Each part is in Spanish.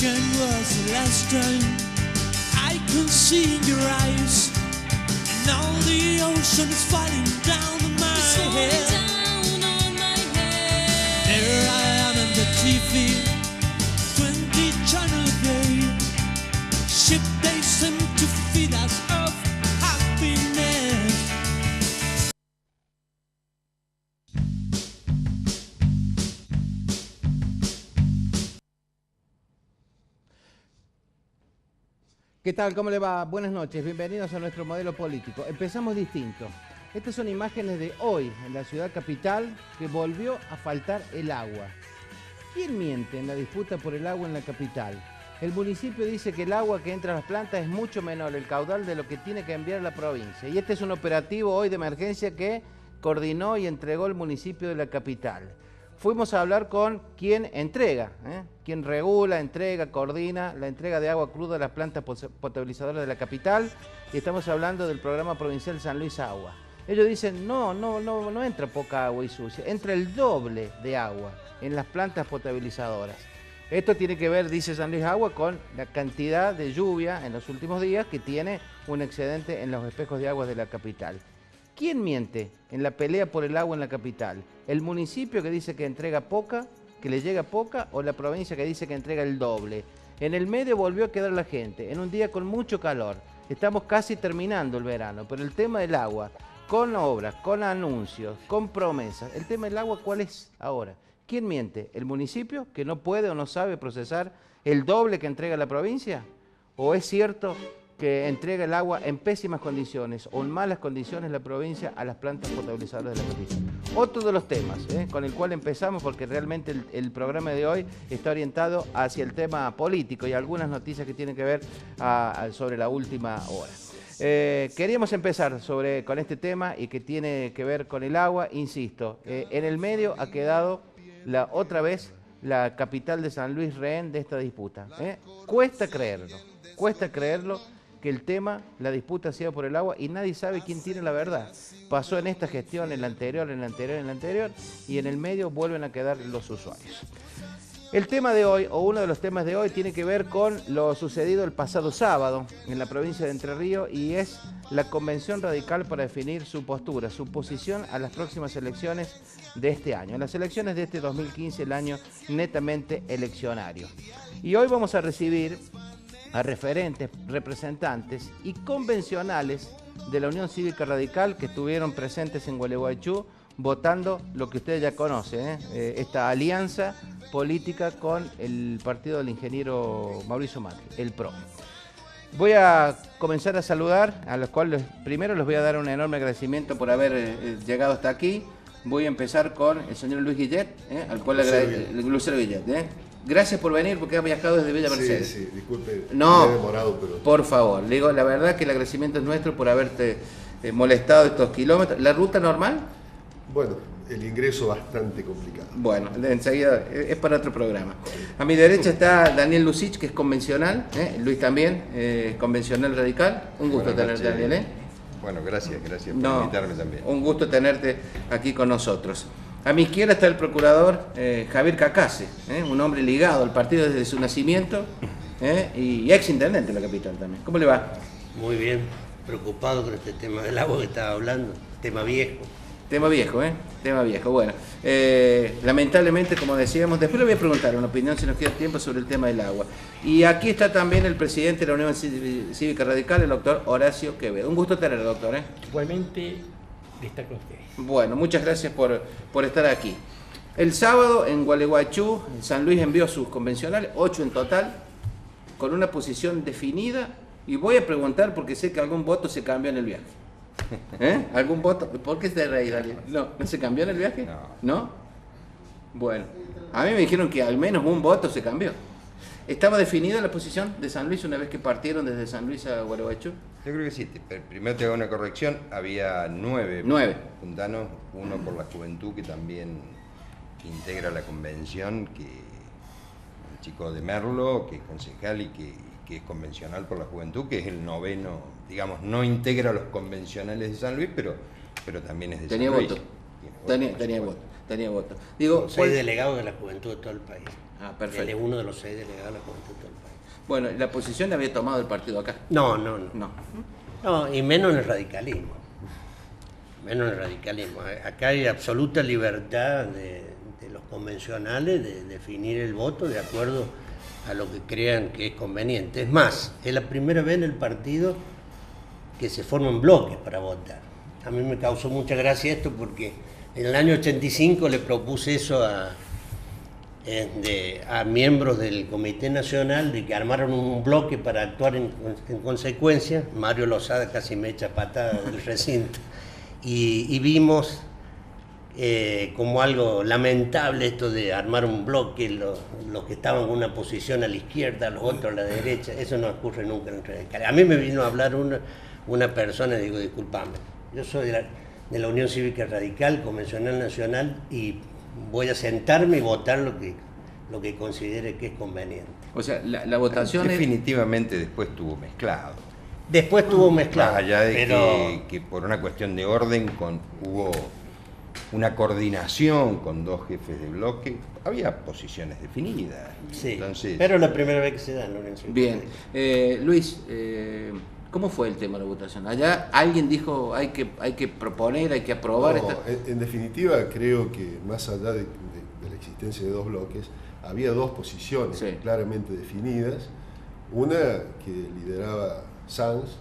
weekend was the last time I could see in your eyes. Now the ocean is falling down on my head. There I am in the TV, 20 channel day. Ship they seem to feed us of happiness. ¿Qué tal? ¿Cómo le va? Buenas noches, bienvenidos a nuestro modelo político. Empezamos distinto. Estas son imágenes de hoy en la ciudad capital que volvió a faltar el agua. ¿Quién miente en la disputa por el agua en la capital? El municipio dice que el agua que entra a las plantas es mucho menor el caudal de lo que tiene que enviar la provincia. Y este es un operativo hoy de emergencia que coordinó y entregó el municipio de la capital. Fuimos a hablar con quien entrega, quien regula, entrega, coordina la entrega de agua cruda a las plantas potabilizadoras de la capital, y estamos hablando del programa provincial San Luis Agua. Ellos dicen, no entra poca agua y sucia, entra el doble de agua en las plantas potabilizadoras. Esto tiene que ver, dice San Luis Agua, con la cantidad de lluvia en los últimos días que tiene un excedente en los espejos de aguas de la capital. ¿Quién miente en la pelea por el agua en la capital? ¿El municipio que dice que entrega poca, que le llega poca, o la provincia que dice que entrega el doble? En el medio volvió a quedar la gente, en un día con mucho calor. Estamos casi terminando el verano, pero el tema del agua, con obras, con anuncios, con promesas, el tema del agua, ¿cuál es ahora? ¿Quién miente? ¿El municipio, que no puede o no sabe procesar el doble que entrega la provincia? ¿O es cierto que entrega el agua en pésimas condiciones o en malas condiciones la provincia a las plantas potabilizadoras de la capital? Otro de los temas con el cual empezamos, porque realmente el programa de hoy está orientado hacia el tema político y algunas noticias que tienen que ver sobre la última hora. Queríamos empezar con este tema y que tiene que ver con el agua. Insisto, en el medio ha quedado otra vez la capital de San Luis rehén de esta disputa. Cuesta creerlo que el tema, la disputa sea por el agua y nadie sabe quién tiene la verdad. Pasó en esta gestión, en la anterior, y en el medio vuelven a quedar los usuarios. El tema de hoy, o uno de los temas de hoy, tiene que ver con lo sucedido el pasado sábado en la provincia de Entre Ríos, y es la Convención Radical para definir su postura, su posición a las próximas elecciones de este año. Las elecciones de este 2015, el año netamente eleccionario. Y hoy vamos a recibir a referentes, representantes y convencionales de la Unión Cívica Radical que estuvieron presentes en Gualeguaychú votando lo que ustedes ya conocen, esta alianza política con el partido del ingeniero Mauricio Macri, el PRO. Voy a comenzar a saludar, a los cuales primero les voy a dar un enorme agradecimiento por haber llegado hasta aquí. Voy a empezar con el señor Luis Guillet, al cual le agradezco, Lucero Guillet. Gracias por venir, porque ha viajado desde Villa Mercedes. Sí, disculpe, me he demorado, pero... Por favor, le digo, la verdad que el agradecimiento es nuestro por haberte molestado estos kilómetros. ¿La ruta normal? Bueno, el ingreso bastante complicado. Bueno, enseguida es para otro programa. A mi derecha está Daniel Lucich, que es convencional, Luis también, convencional radical. Un gusto tenerte, Daniel. Bueno, gracias por invitarme también. Un gusto tenerte aquí con nosotros. A mi izquierda está el procurador Javier Cacase, un hombre ligado al partido desde su nacimiento y ex intendente de la capital también. ¿Cómo le va? Muy bien, preocupado con este tema del agua que estaba hablando, tema viejo. Tema viejo, tema viejo. Bueno, lamentablemente, como decíamos, después le voy a preguntar una opinión, si nos queda tiempo, sobre el tema del agua. Y aquí está también el presidente de la Unión Cívica Radical, el doctor Horacio Quevedo. Un gusto tenerlo, doctor. Igualmente, está con ustedes. Bueno, muchas gracias por estar aquí. El sábado en Gualeguaychú, San Luis envió sus convencionales, 8 en total, con una posición definida, y voy a preguntar porque sé que algún voto se cambió en el viaje. ¿Algún voto? ¿Por qué se reí, Daniel? ¿No se cambió en el viaje? ¿No? Bueno, a mí me dijeron que al menos un voto se cambió. ¿Estaba definida la posición de San Luis una vez que partieron desde San Luis a Gualeguaychú? Yo creo que sí. Primero te hago una corrección. Había 9 puntanos, uno por la juventud, que también integra la convención, que un chico de Merlo, que es concejal y que es convencional por la juventud, que es el noveno, digamos, no integra a los convencionales de San Luis, pero también es de San Luis. Tenía voto. Digo, soy delegado de la juventud de todo el país. Ah, Él perfecto. es uno de los 6 delegados de la Juventud de todo el país. Bueno, la posición la había tomado el partido acá. No. No. Y menos en el radicalismo. Menos en el radicalismo. Acá hay absoluta libertad de los convencionales de definir el voto de acuerdo a lo que crean que es conveniente. Es más, es la primera vez en el partido que se forman bloques para votar. A mí me causó mucha gracia esto porque en el año 85 le propuse eso a miembros del Comité Nacional de que armaron un bloque para actuar en consecuencia. Mario Lozada casi me echa patada del recinto. Y vimos como algo lamentable esto de armar un bloque, los que estaban en una posición a la izquierda, los otros a la derecha. Eso no ocurre nunca en el radical. A mí me vino a hablar una persona y digo, disculpame, yo soy de la Unión Cívica Radical, Convencional Nacional, y voy a sentarme y votar lo que considere que es conveniente. O sea, la votación es... Definitivamente después estuvo mezclado. Después tuvo mezclado. Más allá de pero... que por una cuestión de orden hubo una coordinación con dos jefes de bloque, había posiciones definidas. Sí, Entonces, pero es la primera vez que se da en la Unión Cívica Bien. Radical. Luis, ¿cómo fue el tema de la votación? Allá alguien dijo hay que proponer, hay que aprobar No, esta... en definitiva, creo que más allá de la existencia de dos bloques, había dos posiciones Sí. claramente definidas, una que lideraba Sanz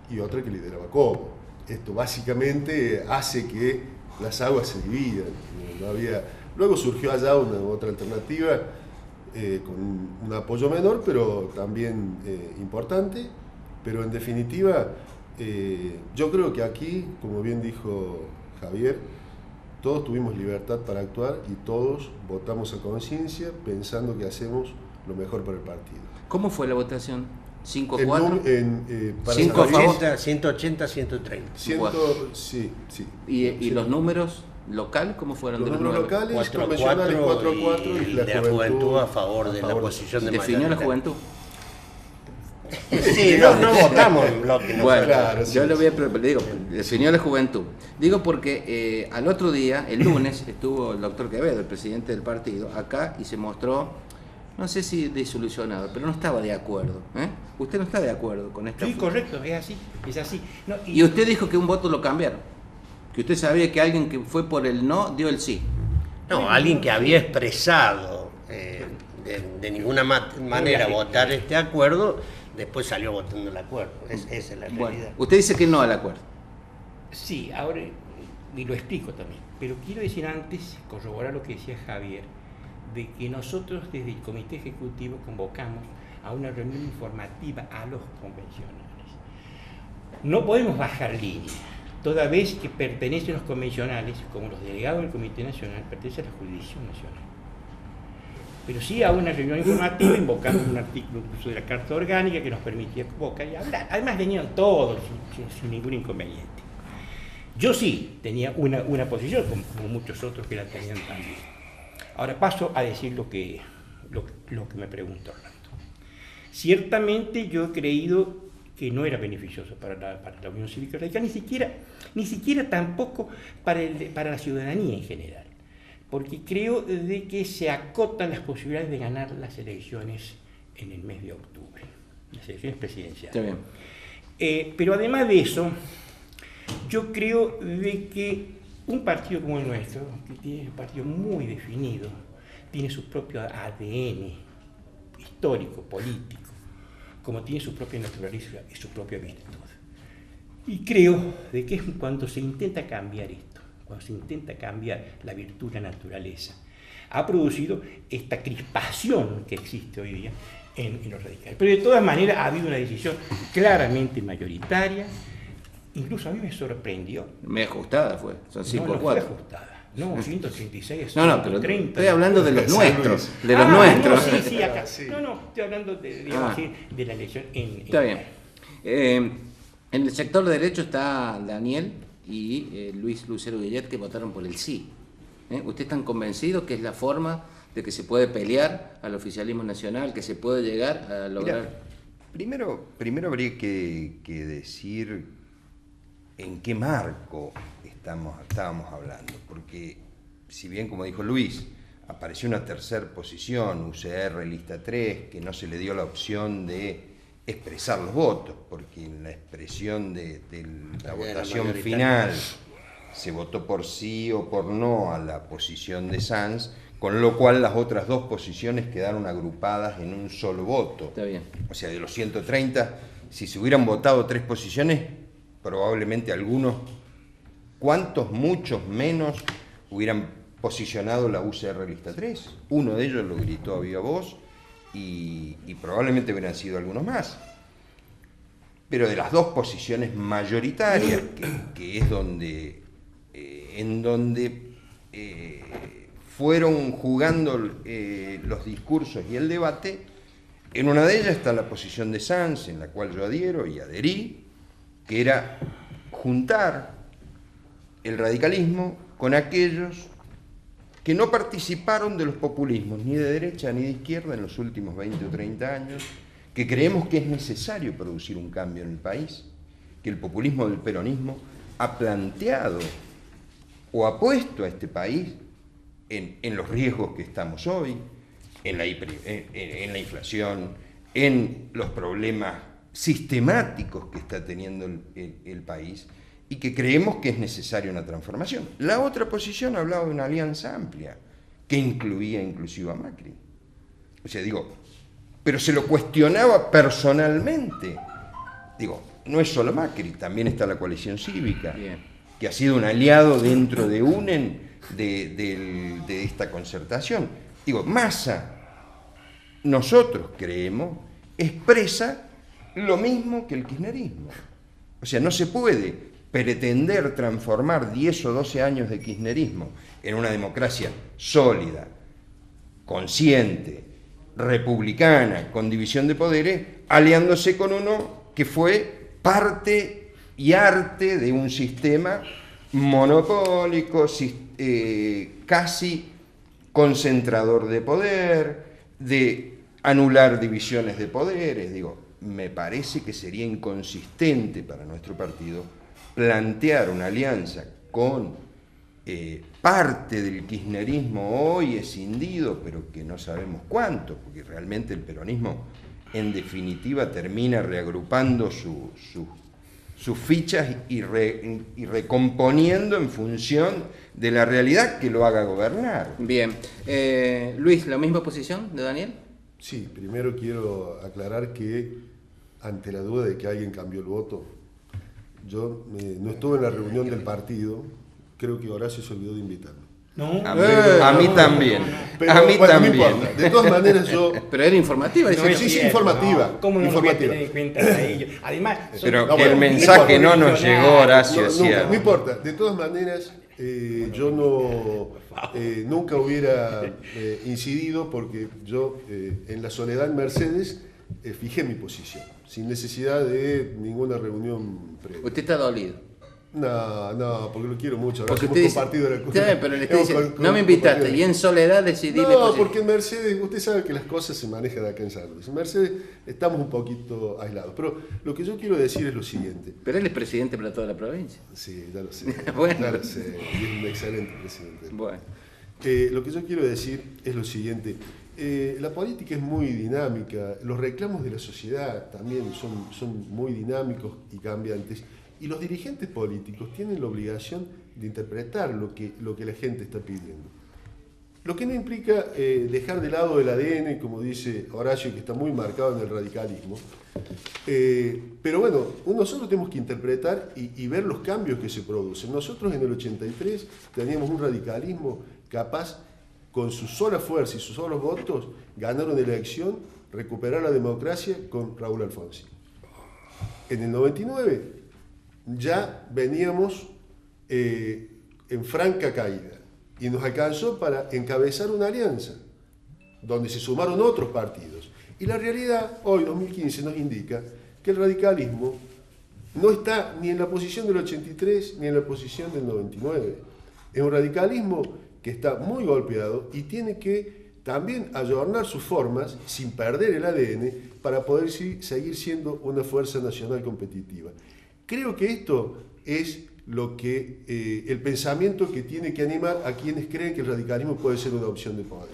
y otra que lideraba Cobo. Esto básicamente hace que las aguas se dividan. No había... Luego surgió allá otra alternativa con un apoyo menor, pero también importante. Pero en definitiva, yo creo que aquí, como bien dijo Javier, todos tuvimos libertad para actuar y todos votamos a conciencia pensando que hacemos lo mejor para el partido. ¿Cómo fue la votación? El ¿5-4? para Cinco a San Luis, favor. 180, 130. sí. ¿Y los números locales cómo fueron? Los de los números nueve? locales 4 a convencionales 4 a 4 y la juventud a favor de la de- posición de ¿Definió la mayoría. juventud? Sí, no votamos en bloque. No Bueno, claro, sí, yo le voy a sí. le digo, definió la juventud. Digo porque al otro día, el lunes, estuvo el doctor Quevedo, el presidente del partido, acá y se mostró, no sé si desilusionado, pero no estaba de acuerdo. Usted no está de acuerdo con esta... Sí, correcto, es así. No, Y usted dijo que un voto lo cambiaron, que usted sabía que alguien que fue por el no dio el sí. No, alguien que había expresado de ninguna manera votar este acuerdo, después salió votando el acuerdo. Esa es la Bueno, realidad. usted dice que no al acuerdo. Sí, ahora, y lo explico también, pero quiero decir antes, corroborar lo que decía Javier, de que nosotros desde el Comité Ejecutivo convocamos a una reunión informativa a los convencionales. No podemos bajar línea, toda vez que pertenecen los convencionales, como los delegados del Comité Nacional, pertenecen a la Jurisdicción Nacional. Pero sí a una reunión informativa invocamos un artículo incluso de la Carta Orgánica que nos permitía convocar y hablar. Además venían todos sin ningún inconveniente. Yo sí tenía una posición, como muchos otros que la tenían también. Ahora paso a decir lo que me preguntó Orlando. Ciertamente yo he creído que no era beneficioso para la Unión Cívica Radical, ni siquiera tampoco para la ciudadanía en general, porque creo de que se acotan las posibilidades de ganar las elecciones en el mes de octubre, las elecciones presidenciales. Está bien. Pero además de eso, yo creo de que un partido como el nuestro, que tiene un partido muy definido, tiene su propio ADN histórico, político, como tiene su propia naturaleza y su propia virtud. Y creo de que cuando se intenta cambiar esto, cuando se intenta cambiar la virtud, la naturaleza, ha producido esta crispación que existe hoy día en los radicales. Pero de todas maneras ha habido una decisión claramente mayoritaria. Incluso a mí me sorprendió. Me ajustada fue, son 5-4. No fue ajustada. No, 186, No, pero 130. estoy hablando de los San nuestros, Luis. de los nuestros. No, sí, acá. Sí. No, estoy hablando de la elección en... Está bien. En el sector de derecho está Daniel y Luis Lucero Guillet, que votaron por el sí. ¿Ustedes están convencidos que es la forma de que se puede pelear al oficialismo nacional, que se puede llegar a lograr? Mira, primero habría que decir en qué marco estábamos hablando, porque si bien, como dijo Luis, apareció una tercera posición, UCR, lista 3, que no se le dio la opción de expresar los votos, porque en la expresión de la votación final se votó por sí o por no a la posición de Sanz, con lo cual las otras dos posiciones quedaron agrupadas en un solo voto. Está bien. O sea, de los 130, si se hubieran votado 3 posiciones, probablemente algunos, ¿cuántos? Muchos menos hubieran posicionado la UCR lista 3. Uno de ellos lo gritó a viva voz y probablemente hubieran sido algunos más. Pero de las dos posiciones mayoritarias, que es donde, en donde fueron jugando los discursos y el debate, en una de ellas está la posición de Sanz, en la cual yo adhiero y adherí, que era juntar el radicalismo con aquellos que no participaron de los populismos, ni de derecha ni de izquierda, en los últimos 20 o 30 años, que creemos que es necesario producir un cambio en el país, que el populismo del peronismo ha planteado o ha puesto a este país en los riesgos que estamos hoy, en la inflación, en los problemas sistemáticos que está teniendo el país, y que creemos que es necesaria una transformación. La otra posición hablaba de una alianza amplia, que incluía inclusive a Macri. O sea, pero se lo cuestionaba personalmente. No es solo Macri, también está la coalición cívica, que ha sido un aliado dentro de UNEN de esta concertación. Massa, nosotros creemos, expresa lo mismo que el kirchnerismo. O sea, no se puede pretender transformar 10 o 12 años de kirchnerismo en una democracia sólida, consciente, republicana, con división de poderes, aliándose con uno que fue parte y arte de un sistema monopólico, casi concentrador de poder, de anular divisiones de poderes. Me parece que sería inconsistente para nuestro partido plantear una alianza con parte del kirchnerismo hoy escindido, pero que no sabemos cuánto, porque realmente el peronismo en definitiva termina reagrupando sus fichas y recomponiendo en función de la realidad que lo haga gobernar. Bien. Luis, ¿la misma posición de Daniel? Sí, primero quiero aclarar que ante la duda de que alguien cambió el voto, yo no estuve en la reunión del partido, creo que Horacio se olvidó de invitarme. No. A mí también. Pero, a mí bueno, también. No importa. De todas maneras yo... Pero era informativa. No, sí, informativa. No, ¿cómo no informativa. lo voy a tener en cuenta a ellos? Además, Pero no, que bueno, el mensaje no nos llegó, Horacio. No importa. De todas maneras, yo nunca hubiera incidido, porque yo en la soledad en Mercedes fijé mi posición, sin necesidad de ninguna reunión previa. ¿Usted está dolido? No, porque lo quiero mucho. Porque usted dice, pero le estoy diciendo, no me invitaste, y en soledad decidí... No, porque en Mercedes, usted sabe que las cosas se manejan acá en San Luis. En Mercedes estamos un poquito aislados. Pero lo que yo quiero decir es lo siguiente. Pero él es presidente para toda la provincia. Sí, ya lo sé. Bueno. Ya lo sé, y es un excelente presidente. Bueno. Lo que yo quiero decir es lo siguiente. La política es muy dinámica, los reclamos de la sociedad también son muy dinámicos y cambiantes, y los dirigentes políticos tienen la obligación de interpretar lo que la gente está pidiendo. Lo que no implica dejar de lado el ADN, como dice Horacio, que está muy marcado en el radicalismo, pero bueno, nosotros tenemos que interpretar y ver los cambios que se producen. Nosotros en el 83 teníamos un radicalismo capaz, con su sola fuerza y sus solos votos, ganar una elección, recuperar la democracia con Raúl Alfonsín. En el 99 ya veníamos en franca caída y nos alcanzó para encabezar una alianza donde se sumaron otros partidos. Y la realidad, hoy 2015, nos indica que el radicalismo no está ni en la posición del 83 ni en la posición del 99. Es un radicalismo que está muy golpeado y tiene que también ayornar sus formas sin perder el ADN para poder seguir siendo una fuerza nacional competitiva. Creo que esto es lo que, el pensamiento que tiene que animar a quienes creen que el radicalismo puede ser una opción de poder.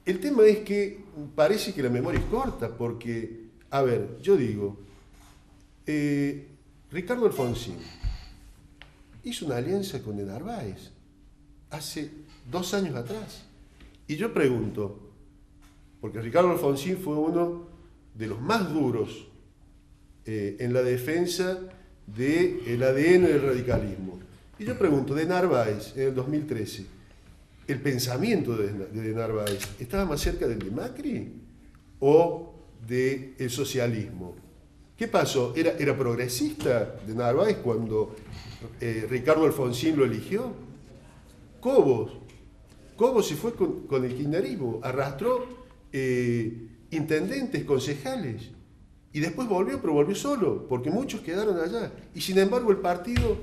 El tema es que parece que la memoria es corta, porque, a ver, yo digo, Ricardo Alfonsín hizo una alianza con de Narváez hace 2 años atrás. Y yo pregunto, porque Ricardo Alfonsín fue uno de los más duros en la defensa del ADN del radicalismo. Y yo pregunto, de Narváez, en el 2013, ¿el pensamiento de Narváez estaba más cerca del de Macri o del socialismo? ¿Qué pasó? ¿Era progresista de Narváez cuando Ricardo Alfonsín lo eligió? Cobos se fue con el kirchnerismo, arrastró intendentes, concejales, y después volvió, pero volvió solo, porque muchos quedaron allá. Y sin embargo el partido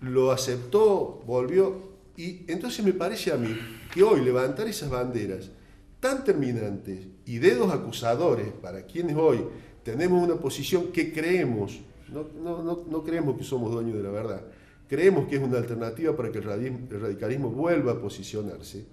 lo aceptó, volvió. Y entonces me parece a mí que hoy levantar esas banderas tan terminantes y dedos acusadores para quienes hoy tenemos una posición que creemos, no creemos que somos dueños de la verdad, creemos que es una alternativa para que el radicalismo vuelva a posicionarse,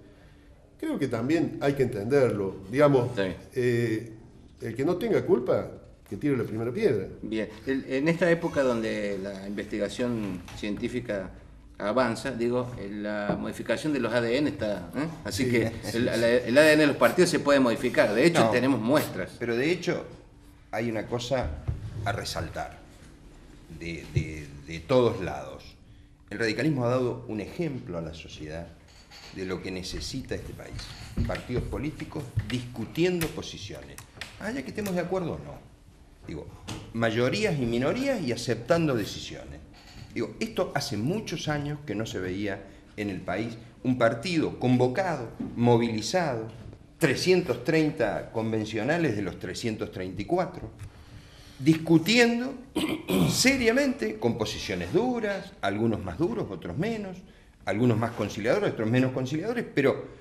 creo que también hay que entenderlo. Digamos, sí. El que no tenga culpa, que tire la primera piedra. Bien, en esta época donde la investigación científica avanza, digo, la modificación de los ADN está, así sí, que el ADN de los partidos se puede modificar, de hecho tenemos muestras. Pero de hecho hay una cosa a resaltar de todos lados. El radicalismo ha dado un ejemplo a la sociedad de lo que necesita este país. Partidos políticos discutiendo posiciones. Ya que estemos de acuerdo o no. Digo, mayorías y minorías y aceptando decisiones. Digo, esto hace muchos años que no se veía en el país. Un partido convocado, movilizado, 330 convencionales de los 334, discutiendo seriamente con posiciones duras, algunos más duros, otros menos, algunos más conciliadores, otros menos conciliadores, pero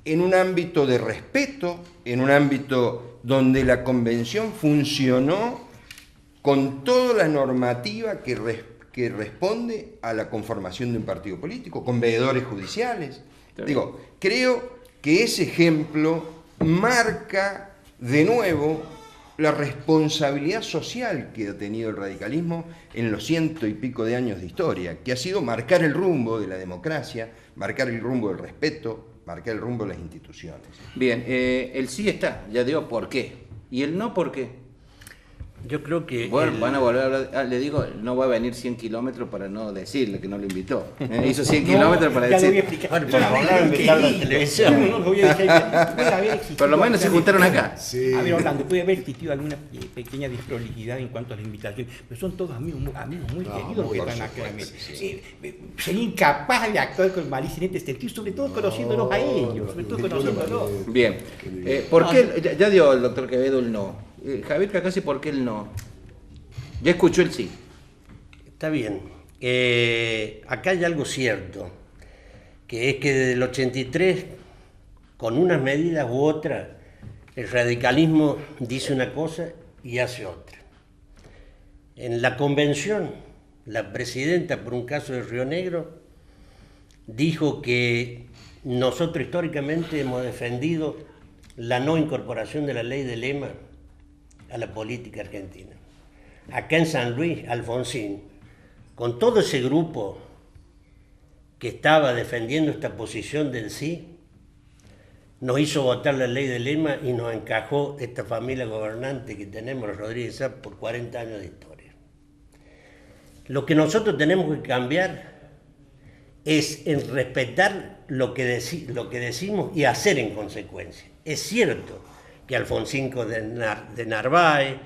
en un ámbito de respeto, en un ámbito donde la convención funcionó con toda la normativa que responde a la conformación de un partido político, con veedores judiciales. Digo, creo que ese ejemplo marca de nuevo la responsabilidad social que ha tenido el radicalismo en los 100 y pico de años de historia, que ha sido marcar el rumbo de la democracia, marcar el rumbo del respeto, marcar el rumbo de las instituciones. Bien, el sí está, ya digo por qué. ¿Y el no por qué? Yo creo que... Bueno, van a volver a hablar, le digo, no va a venir 100 kilómetros para no decirle que no lo invitó. Hizo 100 kilómetros para decir... Ya lo voy a explicar. Bueno, por favor, invitar a la televisión. No, lo voy a decir. Por lo menos se juntaron acá. Sí. A ver, Orlando, puede haber existido alguna pequeña desprolijidad en cuanto a la invitación, pero son todos amigos muy queridos los que están acá. Sí. Sería incapaz de actuar con malicia en este sentido, sobre todo conociéndolos a ellos, sobre todo conociéndolos. Bien. ¿Por qué? Ya dio el doctor Quevedo el no. Javier Cacassi, ¿por qué el no? Ya escuchó el sí. Está bien. Acá hay algo cierto, que es que desde el 83, con unas medidas u otras, el radicalismo dice una cosa y hace otra. En la convención, la presidenta, por un caso de Río Negro, dijo que nosotros históricamente hemos defendido la no incorporación de la ley de Lema a la política argentina. Acá en San Luis, Alfonsín, con todo ese grupo que estaba defendiendo esta posición del sí, nos hizo votar la ley de Lema y nos encajó esta familia gobernante que tenemos, los Rodríguez Sá, por 40 años de historia. Lo que nosotros tenemos que cambiar es en respetar lo que decimos y hacer en consecuencia. Es cierto que Alfonsín de Narváez,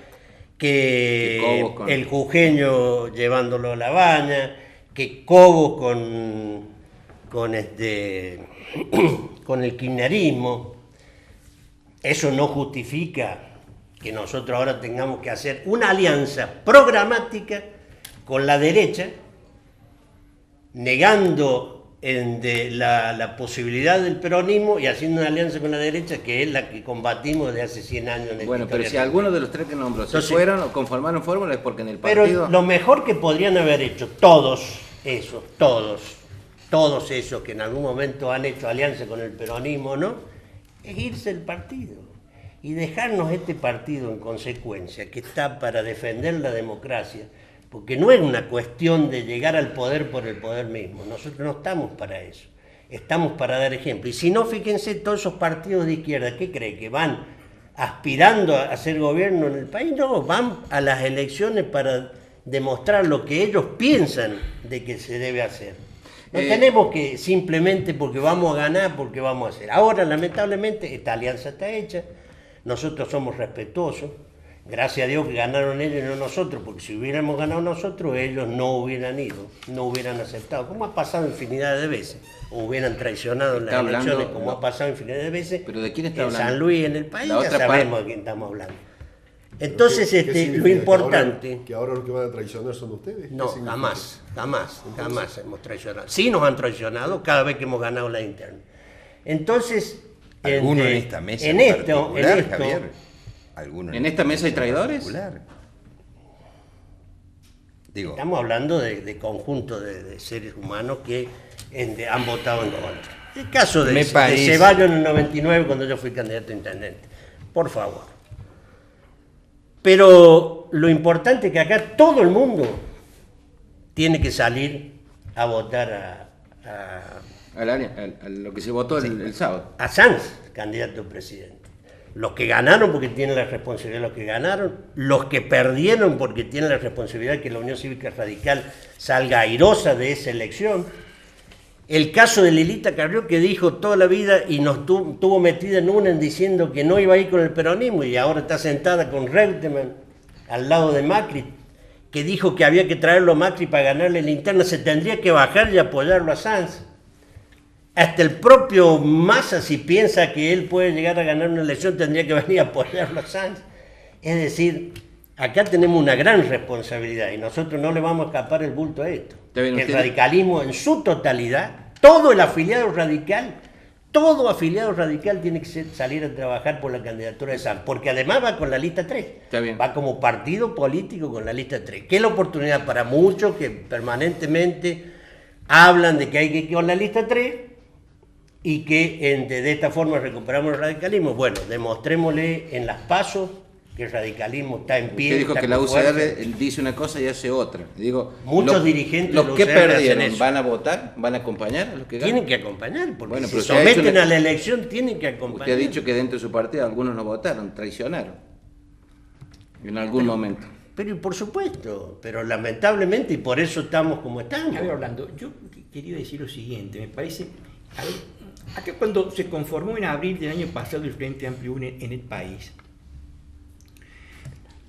que el jujeño llevándolo a La Baña, que Cobos con el kirchnerismo. Eso no justifica que nosotros ahora tengamos que hacer una alianza programática con la derecha, negando de la posibilidad del peronismo y haciendo una alianza con la derecha, que es la que combatimos desde hace 100 años en el Bueno, pero si alguno de los tres que nombró se Entonces, fueron o conformaron fórmula es porque en el partido... Pero lo mejor que podrían haber hecho todos esos que en algún momento han hecho alianza con el peronismo, ¿no?, es irse del partido y dejarnos este partido en consecuencia, que está para defender la democracia, porque no es una cuestión de llegar al poder por el poder mismo. Nosotros no estamos para eso, estamos para dar ejemplo. Y si no, fíjense, todos esos partidos de izquierda, ¿qué creen? ¿Que van aspirando a hacer gobierno en el país? No, van a las elecciones para demostrar lo que ellos piensan de que se debe hacer. No tenemos que simplemente porque vamos a ganar, porque vamos a hacer. Ahora, lamentablemente, esta alianza está hecha, nosotros somos respetuosos, gracias a Dios que ganaron ellos y no nosotros, porque si hubiéramos ganado nosotros, ellos no hubieran ido, no hubieran aceptado, como ha pasado infinidad de veces, o hubieran traicionado en las elecciones, como ha pasado infinidad de veces. ¿Pero de quién está en hablando? San Luis, en el país, La ya otra sabemos parte. de quién estamos hablando. Entonces, ¿Qué lo significa? importante... ¿Que ahora los que van a traicionar son ustedes? No, ¿Qué significa? jamás hemos traicionado. Sí nos han traicionado cada vez que hemos ganado la interna. Entonces, ¿Alguno en esta mesa en en esto, particular, Javier? ¿Alguno ¿En esta mesa hay traidores? particular? Digo, estamos hablando de conjunto de seres humanos que han votado en contra. El caso de Ceballos en el 99, cuando yo fui candidato a intendente. Por favor. Pero lo importante es que acá todo el mundo tiene que salir a votar A lo que se votó el sábado. a Sanz, candidato a presidente. Los que ganaron porque tienen la responsabilidad de los que ganaron, los que perdieron porque tienen la responsabilidad de que la Unión Cívica Radical salga airosa de esa elección. El caso de Lilita Carrió, que dijo toda la vida y nos tuvo metida en una diciendo que no iba a ir con el peronismo, y ahora está sentada con Reutemann al lado de Macri, que dijo que había que traerlo a Macri para ganarle la interna, se tendría que bajar y apoyarlo a Sanz. Hasta el propio Massa, si piensa que él puede llegar a ganar una elección, tendría que venir a apoyarlo a Sanz. Es decir, acá tenemos una gran responsabilidad y nosotros no le vamos a escapar el bulto a esto. bien, El radicalismo en su totalidad, todo afiliado radical tiene que salir a trabajar por la candidatura de Sanz, porque además va con la lista 3. Está bien. Va como partido político con la lista 3, que es la oportunidad para muchos que permanentemente hablan de que hay que ir con la lista 3 y que de esta forma recuperamos el radicalismo. Bueno, demostrémosle en las PASO que el radicalismo está en pie. Usted dijo está que la con UCR fuerza. dice una cosa y hace otra. Digo, Muchos dirigentes los de la que UCR hacen perdieron eso. van a votar, van a acompañar a los que ganan. Tienen que acompañar, porque Bueno, si pero se usted ha hecho someten una- a la elección, tienen que acompañar. Usted ha dicho que dentro de su partido algunos no votaron, traicionaron. En algún momento. Pero por supuesto, pero lamentablemente, y por eso estamos como estamos. A ver, Orlando, yo quería decir lo siguiente, me parece, a ver, acá cuando se conformó en abril del año pasado el Frente Amplio en el país,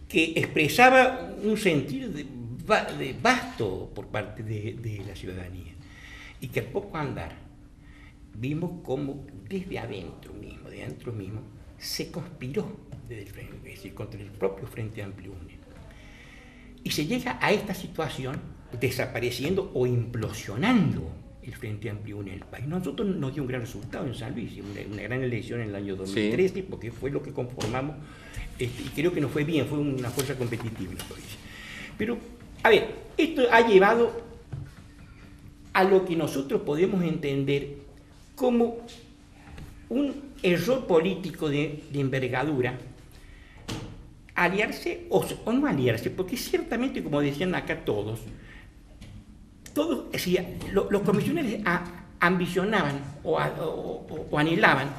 que expresaba un sentir de vasto por parte de la ciudadanía, y que al poco andar vimos cómo desde adentro mismo, se conspiró desde el frente, es decir, contra el propio Frente Amplio UNE. Y se llega a esta situación desapareciendo o implosionando el Frente Amplio UNE en el país. Nosotros nos dio un gran resultado en San Luis, una gran elección en el año 2013, sí, porque fue lo que conformamos, y creo que nos fue bien, fue una fuerza competitiva en la provincia. Pero, a ver, esto ha llevado a lo que nosotros podemos entender como un error político de envergadura, aliarse o no aliarse, porque ciertamente, como decían acá todos, los comisioneros ambicionaban o anhelaban,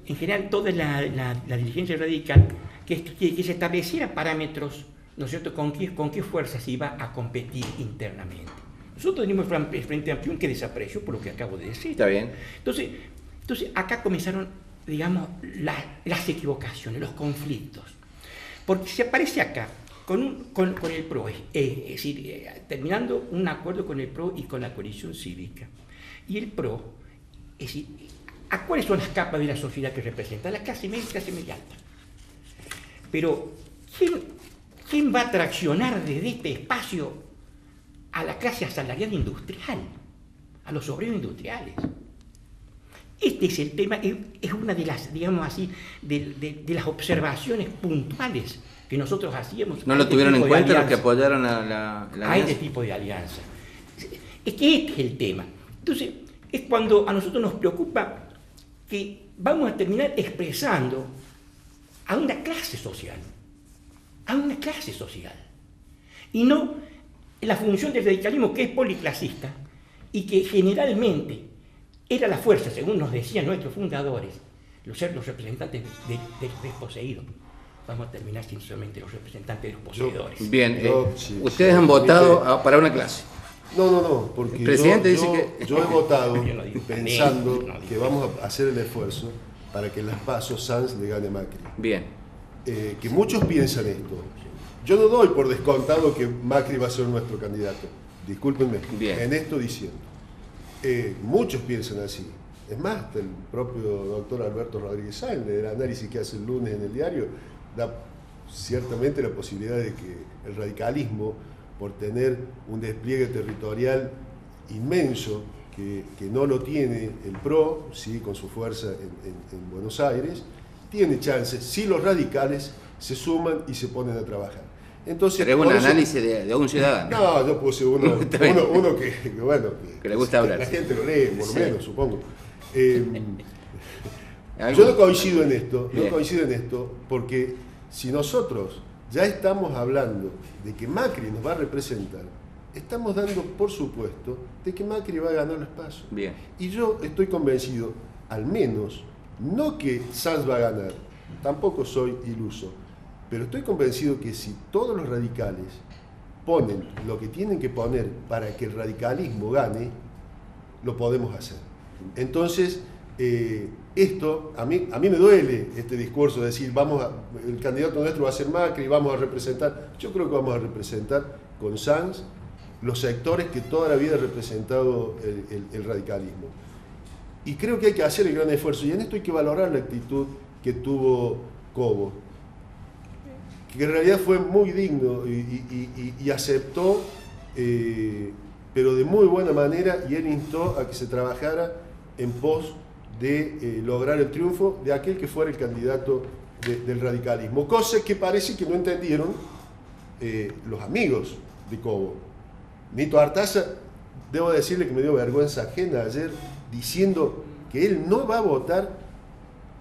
en general toda la dirigencia radical, que se estableciera parámetros, ¿no es cierto?, con qué fuerza se iba a competir internamente. Nosotros tenemos el Frente Amplio que desapareció por lo que acabo de decir. Está bien. Entonces acá comenzaron, digamos, las equivocaciones, los conflictos. Porque se aparece acá con el PRO, es decir, terminando un acuerdo con el PRO y con la coalición cívica. Y el PRO, es decir, ¿a cuáles son las capas de la sociedad que representa? La clase media y clase media alta. Pero, ¿quién va a traccionar desde este espacio a la clase asalariada industrial? a los obreros industriales. Este es el tema, es una de las, digamos así, de las observaciones puntuales que nosotros hacíamos. ¿No lo tuvieron en cuenta los que apoyaron a la a este tipo de alianza? Es que este es el tema. Entonces, es cuando a nosotros nos preocupa que vamos a terminar expresando a una clase social, y no la función del radicalismo, que es policlasista y que generalmente era la fuerza, según nos decían nuestros fundadores, los representantes del desposeído. Vamos a terminar siendo solamente los representantes de los poseedores. Bien, ustedes han votado para una clase. No, porque el presidente dice que... yo he votado pensando que vamos a hacer el esfuerzo para que en las PASO Sanz le gane a Macri. Bien. Que muchos piensan esto. Yo no doy por descontado que Macri va a ser nuestro candidato. Discúlpenme, bien, en esto diciendo. Muchos piensan así. Es más, hasta el propio doctor Alberto Rodríguez Sáenz, el análisis que hace el lunes en el diario, da ciertamente la posibilidad de que el radicalismo, por tener un despliegue territorial inmenso, que no lo tiene el PRO, sí, con su fuerza en Buenos Aires, tiene chances si los radicales se suman y se ponen a trabajar. Entonces, pero es un análisis de un ciudadano. No, yo puse uno que le gusta hablar. La gente lo lee, por lo menos, supongo. Yo no coincido en esto, porque si nosotros ya estamos hablando de que Macri nos va a representar, estamos dando por supuesto de que Macri va a ganar las PASO. Bien. Y yo estoy convencido, al menos, no que Sanz va a ganar, tampoco soy iluso, pero estoy convencido que si todos los radicales ponen lo que tienen que poner para que el radicalismo gane, lo podemos hacer. Entonces, esto, a mí me duele este discurso de decir, el candidato nuestro va a ser Macri, vamos a representar. Yo creo que vamos a representar con Sanz los sectores que toda la vida ha representado el radicalismo. Y creo que hay que hacer el gran esfuerzo, y en esto hay que valorar la actitud que tuvo Cobo, que en realidad fue muy digno y aceptó, pero de muy buena manera, y él instó a que se trabajara en pos de lograr el triunfo de aquel que fuera el candidato del radicalismo, cosa que parece que no entendieron los amigos de Cobo. Nito Artaza, debo decirle que me dio vergüenza ajena ayer diciendo que él no va a votar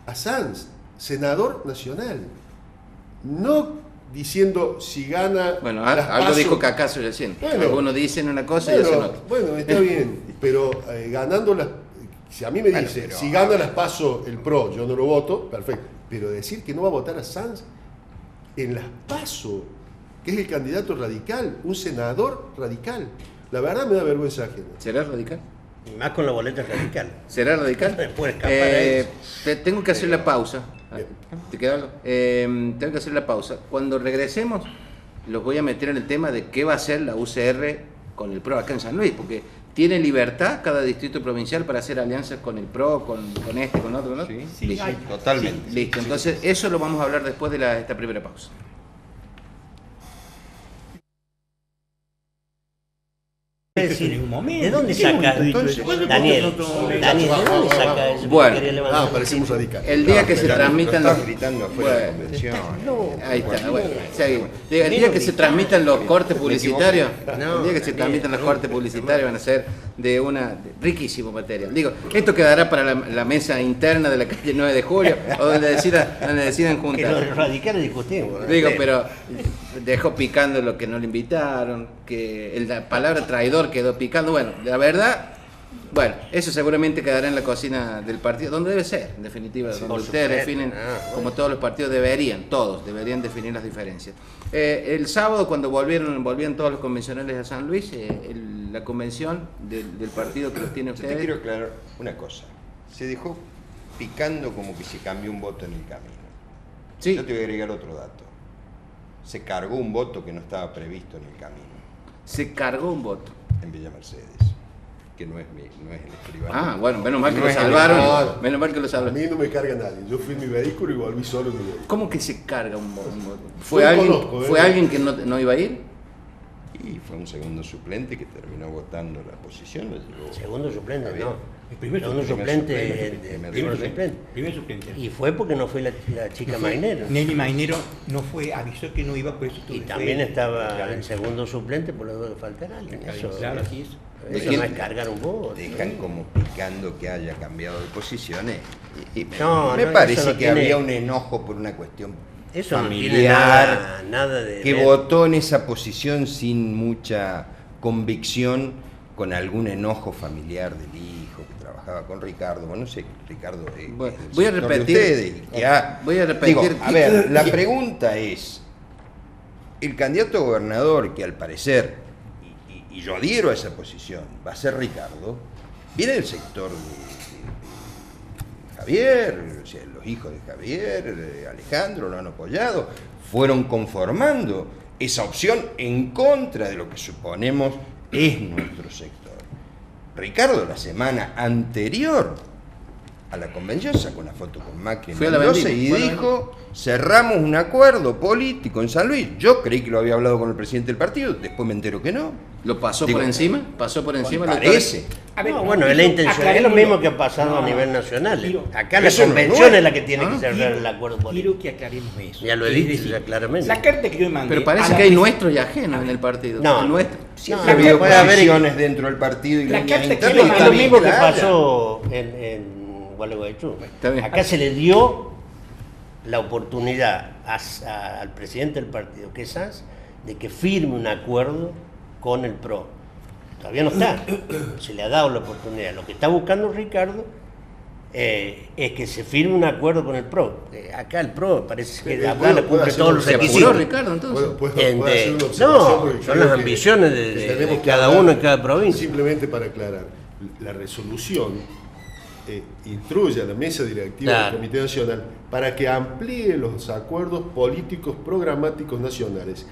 a Sanz, senador nacional, no diciendo si gana. Bueno, algo dijo Cacaso recién. Bueno, algunos dicen una cosa y hacen otra. Bueno, está bien, pero ganando las. Si a mí me dice, si gana las PASO el PRO, yo no lo voto, perfecto. Pero decir que no va a votar a Sanz en las PASO, que es el candidato radical, un senador radical, la verdad me da vergüenza ajena. ¿Será radical? Y más con la boleta radical. ¿Será radical? Puede escapar a eso. Tengo que hacer la pausa. ¿Te queda algo? Tengo que hacer la pausa. Cuando regresemos, los voy a meter en el tema de qué va a hacer la UCR con el PRO acá en San Luis, porque tiene libertad cada distrito provincial para hacer alianzas con el PRO, con este, con otro, ¿no? Sí, totalmente. Sí, listo, entonces eso lo vamos a hablar después de esta primera pausa. Decir, ¿de dónde saca Daniel? ¿De dónde saca eso? Bueno, parecemos radicales. El día que se transmitan los... gritando afuera de la convención. Ahí está, bueno, seguimos. El día que se transmitan los cortes publicitarios, el día que se transmitan los cortes publicitarios van a ser de una riquísimo material. Digo, esto quedará para la mesa interna de la calle 9 de Julio, o donde decidan juntar. Que los radicales discutimos. Digo, pero dejó picando lo que no le invitaron, que la palabra traidor quedó picando. Bueno, la verdad, bueno, eso seguramente quedará en la cocina del partido, donde debe ser, en definitiva, donde ustedes definen, como todos los partidos todos deberían definir las diferencias. El sábado, cuando volvían todos los convencionales a San Luis, la convención del partido que los tiene ustedes... Yo te quiero aclarar una cosa. Se dejó picando como que se cambió un voto en el camino. Sí. Yo te voy a agregar otro dato. Se cargó un voto que no estaba previsto en el camino. Se cargó un voto. En Villa Mercedes, que no es el escribano. Ah, bueno, menos mal que lo salvaron. Menos mal que lo A salvaron. mí no me carga nadie. Yo fui en mi vehículo y volví solo en mi vehículo. ¿Cómo que se carga un voto? ¿Fue ¿Fue alguien que no iba a ir? Y fue un segundo suplente que terminó votando la posición. Segundo suplente, Javier. no. El primer Segundo suplente, primer suplente. Y fue porque no fue la chica Mainero. Nelly Mainero no fue, avisó que no iba, por eso Y fue- también estaba Claro. el segundo suplente por lo de faltar alguien. Claro, así es. Eso no es cargar un voto. Dejan como picando que haya cambiado de posiciones. Y me, No, me no, parece eso no que tiene- había un enojo por una cuestión Eso no tiene familiar, nada de que ver. votó en esa posición sin mucha convicción, con algún enojo familiar del hijo que trabajaba con Ricardo. Bueno, no sé, Ricardo, Bueno, del voy a sector de repetir. ustedes, y que Voy a repetir. Digo, a ver, la pregunta es, el candidato a gobernador, que al parecer, y yo adhiero a esa posición, va a ser Ricardo, viene del sector de Javier, o sea, los hijos de Javier, de Alejandro, lo han apoyado, fueron conformando esa opción en contra de lo que suponemos es nuestro sector. Ricardo, la semana anterior a la convención, sacó una foto con Macri en Fue a la Mendoza vendimia, y fue a la dijo: cerramos un acuerdo político en San Luis. Yo creí que lo había hablado con el presidente del partido, después me entero que no. ¿Lo pasó Digo, por encima? ¿Pasó por encima? Parece. A ver, No, bueno, es la intención. Es lo mismo que ha pasado a nivel nacional. Acá la Eso no es convención nuevo. es la que tiene que cerrar el acuerdo político. Quiero que aclaremos eso. Ya lo he Es dicho decir, ya claramente. La carta que yo mandé. Pero a parece la que hay pres- nuestros y ajenos en el partido. No. El nuestro. Siempre No, ha habido puede haber- posiciones dentro del partido y La líneas carta que internas, yo y Es está lo mandé- bien mismo que la haya. pasó en Gualeguaychú. Está bien. Acá se le dio la oportunidad al presidente del partido, que es Sanz, de que firme un acuerdo con el PRO. Todavía no está, se le ha dado la oportunidad. Lo que está buscando Ricardo es que se firme un acuerdo con el PRO. Acá el PRO parece que ¿puedo cumple hacer todos una los Se requisitos. apuró Ricardo entonces. ¿Puedo hacer una observación? No, Porque son creo las que ambiciones de tenemos que cada hablar uno en cada provincia. Simplemente para aclarar, la resolución instruye a la mesa directiva Claro. del Comité Nacional para que amplíe los acuerdos políticos programáticos nacionales,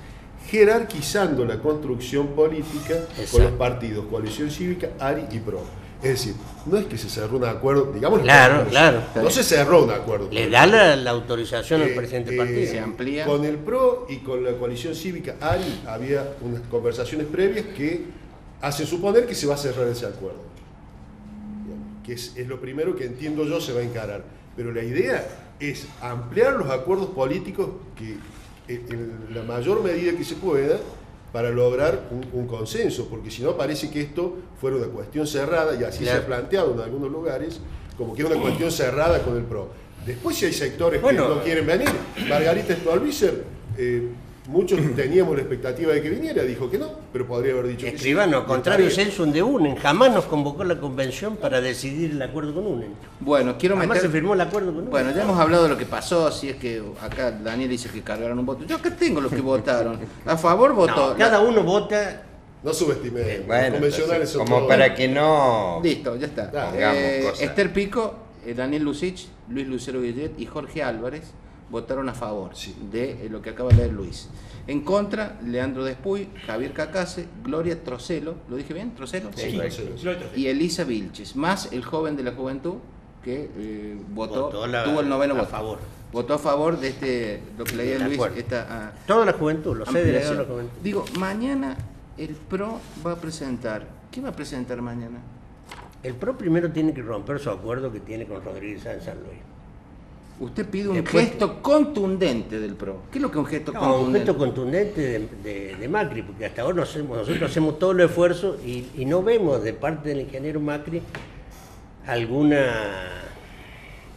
jerarquizando la construcción política con los Exacto. partidos Coalición Cívica, ARI y PRO. Es decir, no es que se cerró un acuerdo, digamos, Claro, claro. no se cerró un acuerdo. Le da la autorización al presidente del partido. se amplía. Con el PRO y con la Coalición Cívica ARI había unas conversaciones previas que hacen suponer que se va a cerrar ese acuerdo. Digamos, que es lo primero que entiendo yo se va a encarar. Pero la idea es ampliar los acuerdos políticos que en la mayor medida que se pueda para lograr un consenso, porque si no parece que esto fuera una cuestión cerrada, y así Claro. se ha planteado en algunos lugares, como que es una cuestión cerrada con el PRO. Después si hay sectores Bueno, que no quieren venir, Margarita Stolbizer, muchos teníamos la expectativa de que viniera, dijo que no, pero podría haber dicho que sí. Escribano, Y al contrario, estaría. Celso de UNEN. Jamás nos convocó la convención para decidir el acuerdo con UNEN. Bueno, quiero Jamás meter... se firmó el acuerdo con UNEN. Bueno, ya hemos hablado de lo que pasó, si es que acá Daniel dice que cargaron un voto. Yo acá tengo los que votaron. A favor votó... No, cada uno vota. No subestimé, los Bueno, convencionales entonces, son como todos. para que no... Listo, ya está. Claro. Hagamos cosas. Esther Pico, Daniel Lucich, Luis Lucero Guillet y Jorge Álvarez votaron a favor Sí. de lo que acaba de leer Luis. En contra, Leandro Despuy, Javier Cacase, Gloria Trocelo, ¿lo dije bien? ¿Trocelo? Sí, Sí. lo otro. Y Elisa Vilches, más el joven de la juventud que votó, tuvo el noveno a voto. favor. Votó a favor de lo que leía De Luis, acuerdo. esta Toda la juventud, lo sé de ampliación. la juventud. Digo, mañana el PRO va a presentar. ¿Qué va a presentar mañana? El PRO primero tiene que romper su acuerdo que tiene con Rodríguez Sáenz San Luis. Usted pide un Después- gesto contundente del PRO. ¿Qué es lo que es un gesto No, un contundente? gesto contundente de Macri, porque hasta ahora nosotros hacemos todo el esfuerzo y no vemos de parte del ingeniero Macri alguna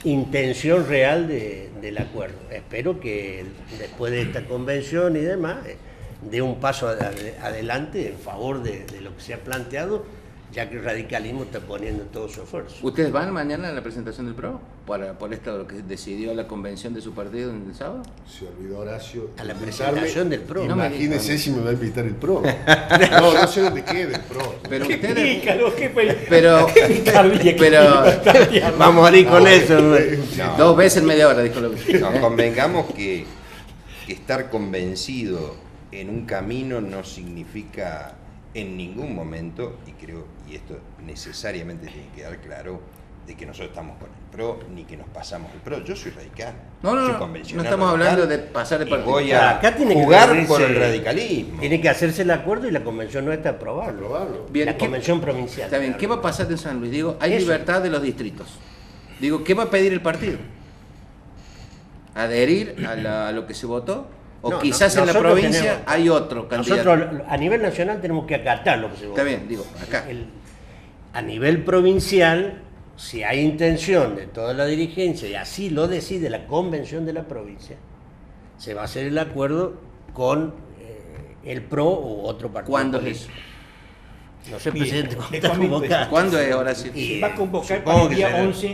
intención real del acuerdo. Espero que después de esta convención y demás dé un paso adelante en favor de lo que se ha planteado, ya que el radicalismo está poniendo todo su esfuerzo. ¿Ustedes van mañana a la presentación del PRO? Por esto lo que decidió la convención de su partido el sábado. Se olvidó Horacio. A la invitarme. presentación del PRO. No me Imagínese digan. si me va a invitar el PRO. No sé dónde quede el PRO. Pero Qué ustedes... pícaro, qué pe- Pero... qué picardía que pero... Vamos a ir con No, eso. No. 2 veces en media hora, dijo lo que... No, convengamos que estar convencido en un camino no significa en ningún momento, y creo, y esto necesariamente tiene que quedar claro, de que nosotros estamos con el PRO, ni que nos pasamos el PRO. Yo soy radical. No convencional estamos radical, hablando de pasar el partido. Voy a Acá tiene que jugar reunirse, por el radicalismo. Tiene que hacerse el acuerdo y la convención nuestra aprobarlo. Bien, La convención provincial. Está bien, ¿qué va a pasar en San Luis? Digo, hay Eso. libertad de los distritos. Digo, ¿qué va a pedir el partido? ¿Adherir a lo que se votó? ¿O No, quizás en la nosotros provincia tenemos- hay otro candidato? Nosotros a nivel nacional tenemos que acatar lo que se votó. Está bien, digo, acá. A nivel provincial, si hay intención de toda la dirigencia, y así lo decide la convención de la provincia, se va a hacer el acuerdo con el PRO u otro partido. ¿Cuándo es político. eso? No sé, Mire, presidente, le cuándo está comento convocado. esto. ¿Cuándo es ahora sí? Se va a convocar Supongo para el que día será. 11,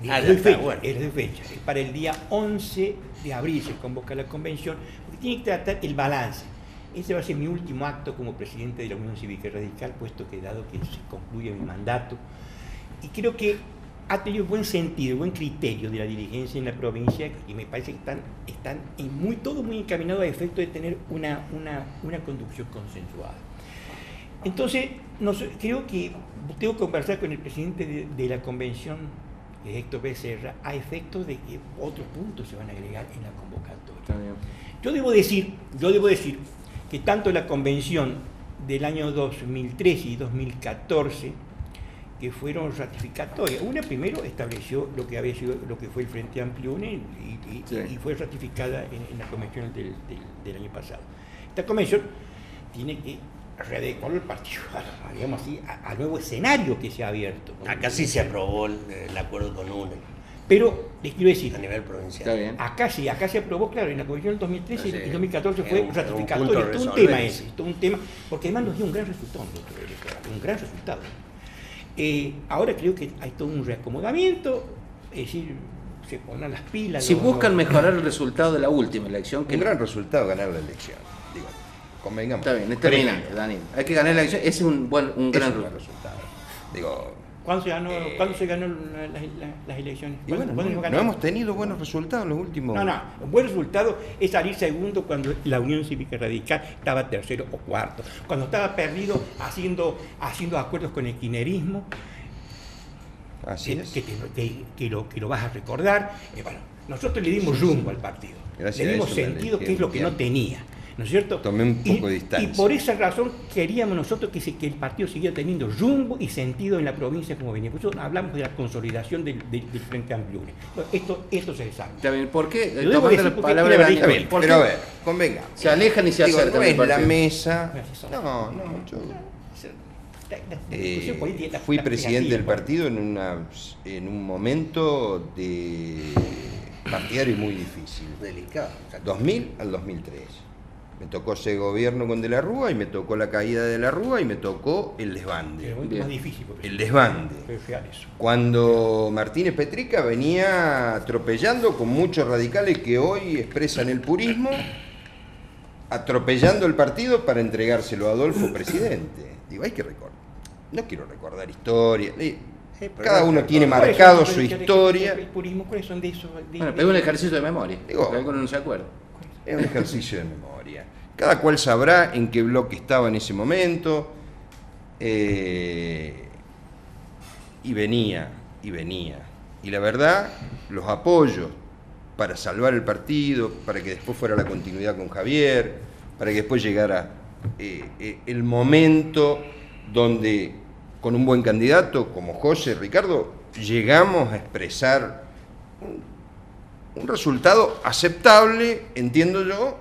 ya es está, bueno. de fecha, es para el día 11 de abril se convoca la convención, porque tiene que tratar el balance. Ese va a ser mi último acto como presidente de la Unión Cívica Radical, puesto que dado que se concluye mi mandato. Y creo que ha tenido buen sentido, buen criterio de la dirigencia en la provincia, y me parece que están todo muy encaminado a efecto de tener una conducción consensuada. Entonces, creo que tengo que conversar con el presidente de la convención, que es Héctor Becerra, a efecto de que otros puntos se van a agregar en la convocatoria. Está bien. Yo debo decir que tanto la convención del año 2013 y 2014, que fueron ratificatorias, una primero estableció lo que fue el Frente Amplio UNE y fue ratificada en la convención del año pasado. Esta convención tiene que readecuar el partido, digamos así, al nuevo escenario que se ha abierto. Acá sí se aprobó el acuerdo con UNE Pero les quiero decir, a nivel provincial. Está bien. acá se aprobó, claro, en la convención del 2013 Sí, y 2014 es fue un punto ratificatorio, todo un resolver. tema ese, todo un tema, porque además nos dio un gran resultado, un gran resultado. Ahora creo que hay todo un reacomodamiento, es decir, se ponen las pilas. Si buscan mejorar el resultado de la última elección, que Un gran resultado ganar la elección. Digo, convengamos. está bien, es terminante, Daniel. Hay que ganar la elección, ese es un gran resultado. resultado. Digo, ¿Cuándo se ganó las elecciones? y bueno, no hemos tenido buenos resultados en los últimos. No, un buen resultado es salir segundo cuando la Unión Cívica Radical estaba tercero o cuarto, cuando estaba perdido haciendo acuerdos con el kirchnerismo, Así es. que lo vas a recordar. Bueno, nosotros le dimos rumbo al partido, Gracias le a dimos eso me sentido, que es elegí lo que no tenía, ¿no es cierto? Tomé un poco de distancia. Y por esa razón queríamos nosotros que el partido siguiera teniendo rumbo y sentido en la provincia como venía. Por eso hablamos de la consolidación del Frente Amplio. Esto se sabe. Está bien, ¿por qué? Yo debo Tomando decir la porque palabra de era Daniel, radical. ¿por Pero qué a ver, convenga. se alejan y se Digo, acercan no del es la partido? mesa. Gracias. No, yo La discusión política fui está presidente del negativa. partido en un momento de partidario muy difícil. Delicado. 2000 al 2003. Me tocó ese gobierno con De la Rúa y me tocó la caída de la Rúa y me tocó el El desbande. momento Bien. más difícil. porque El desbande. fue real eso. Cuando Martínez Petrica venía atropellando con muchos radicales que hoy expresan el purismo, atropellando el partido para entregárselo a Adolfo presidente. Digo, hay que recordar. No quiero recordar historia. Cada uno tiene ¿Cuáles marcado son su los historia. el purismo? ¿Cuáles son de esos? Bueno, pero es un ejercicio de memoria, Digo, porque algunos no se acuerdan. Es un ejercicio de memoria. Cada cual sabrá en qué bloque estaba en ese momento. Y venía. Y la verdad, los apoyos para salvar el partido, para que después fuera la continuidad con Javier, para que después llegara el momento donde con un buen candidato como José Ricardo llegamos a expresar un resultado aceptable, entiendo yo,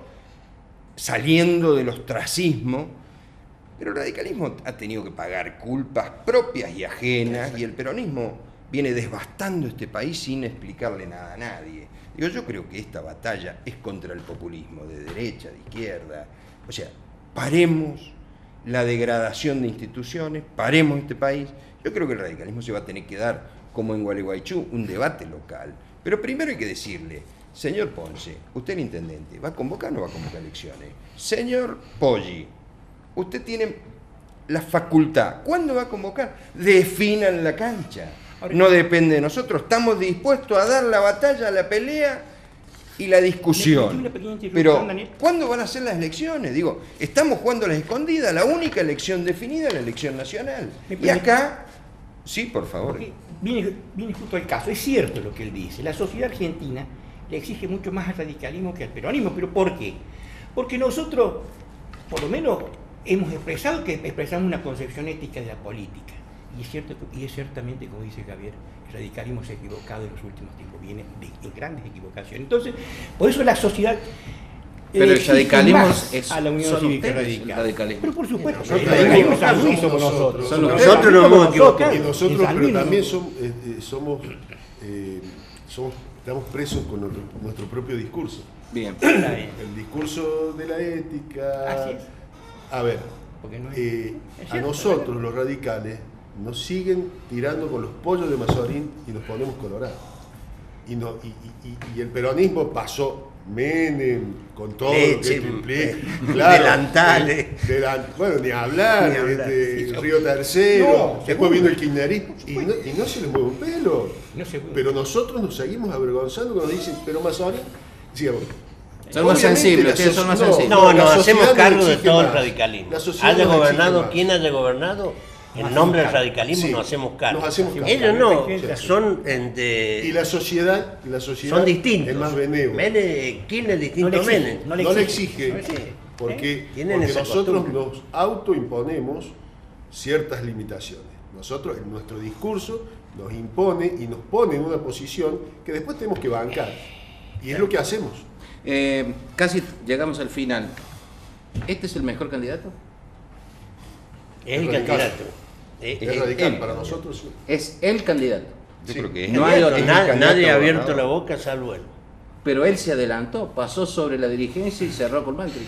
saliendo del ostracismo, pero el radicalismo ha tenido que pagar culpas propias y ajenas, y el peronismo viene devastando este país sin explicarle nada a nadie. Digo, yo creo que esta batalla es contra el populismo, de derecha, de izquierda. O sea, paremos la degradación de instituciones, paremos este país. Yo creo que el radicalismo se va a tener que dar, como en Gualeguaychú, un debate local. Pero primero hay que decirle, señor Ponce, usted el intendente, ¿va a convocar o no va a convocar elecciones? Señor Poggi, usted tiene la facultad, ¿cuándo va a convocar? Definan la cancha. No depende de nosotros, estamos dispuestos a dar la batalla, la pelea y la discusión. Una pequeña interrupción, Pero, Daniel. ¿cuándo van a ser las elecciones? Digo, estamos jugando a las escondidas, la única elección definida es la elección nacional. ¿Me Y permite? acá, sí, por favor. Porque viene justo al caso. Es cierto lo que él dice. La sociedad argentina le exige mucho más al radicalismo que al peronismo. ¿Pero por qué? Porque nosotros, por lo menos, hemos expresado que expresamos una concepción ética de la política. Y es cierto, y es ciertamente, como dice Javier, el radicalismo se ha equivocado en los últimos tiempos, viene de grandes equivocaciones. Entonces, por eso la sociedad... Pero el radicalismo es a la Unión son Cívica ustedes, Radical. el radicalismo. Pero por supuesto, El el radicalismo radicalismo San Luis somos somos nosotros. nosotros. Nosotros nos hemos equivocado. Y nosotros, San pero Luis también estamos presos con nuestro propio discurso. Bien. El discurso de la ética. Así es. A ver, Porque no es- a nosotros los radicales nos siguen tirando con los pollos de Mazorín y nos ponemos colorados. Y el peronismo pasó Menem, con todo Leche, lo que esto implica. delantales. Bueno, ni hablar, Ni hablar, sí. Río Tercero, No, después seguro. vino el kirchnerismo y no se les mueve un pelo. No se mueve. Pero nosotros nos seguimos avergonzando cuando dicen, pero Mazorín, digamos, Son más obviamente sensibles, la ustedes son más no, sensibles. No, la nos sociedad hacemos nos cargo de exige todo el más. radicalismo. La sociedad Haya nos exige gobernado más. quien haya gobernado, en nombre del radicalismo Sí, nos hacemos cargo. nos hacemos cargo. Ellos no, Sí. son Y la sociedad son distintos. es más benévola. ¿Quién es distinto No le a Menem? exige, No le exige, No le exige. porque Tienen esa nosotros costumbre. nos autoimponemos ciertas limitaciones. Nosotros, en nuestro discurso, nos impone y nos pone en una posición que después tenemos que bancar. Y es lo que hacemos. Casi llegamos al final. ¿Este es el mejor candidato? Es el radical. candidato. Es radical él. para nosotros. Sí. Es el candidato. Yo Sí. creo que es No hay otro. es el candidato Nadie ha abierto gobernador. la boca salvo él. Pero él se adelantó, pasó sobre la dirigencia y cerró con Macri.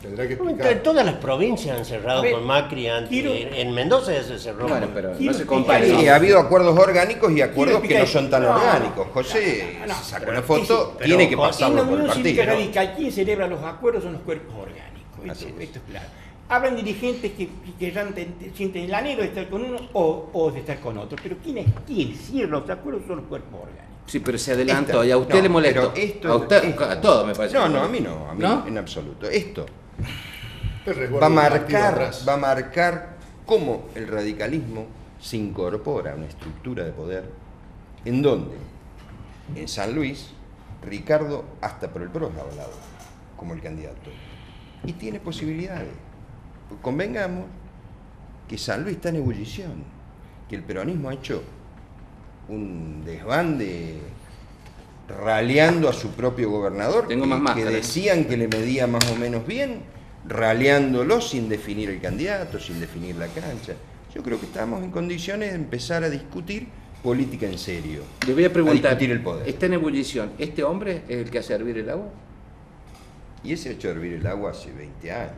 Tendrá que En explicar. todas las provincias han cerrado A ver, con Macri antes. quiero- En Mendoza ya se cerró. Bueno, con- pero no Quiero se explicar- compara. Sí, ha habido acuerdos orgánicos y acuerdos que explicar- no son tan no, orgánicos. José no, se sacó pero una foto, pero tiene que con- En pasarlo la por el Unión Cívica partido. Radical, quien celebra los acuerdos son los cuerpos orgánicos. Así es. Esto es claro. Hablan dirigentes que ya sienten el anhelo de estar con uno o de estar con otro. Pero ¿quién cierra los acuerdos? Son los cuerpos orgánicos. Sí, pero se adelantó Esta- y a usted no, le molestó. pero esto- a usted, esto- a todos me parece. No, no, a mí no, a mí ¿No? en absoluto. Esto El resguardo va a del partido atrás. marcar cómo el radicalismo se incorpora a una estructura de poder en donde en San Luis Ricardo hasta por el PRO es avalado como el candidato y tiene posibilidades. Convengamos que San Luis está en ebullición, que el peronismo ha hecho un desbande raleando a su propio gobernador, Tengo que, más que máscaras. decían que le medía más o menos bien, raleándolo sin definir el candidato, sin definir la cancha. Yo creo que estamos en condiciones de empezar a discutir política en serio. Le voy a preguntar, discutir el poder. está en ebullición, ¿este hombre es el que hace hervir el agua? Y ese ha hecho hervir el agua hace 20 años.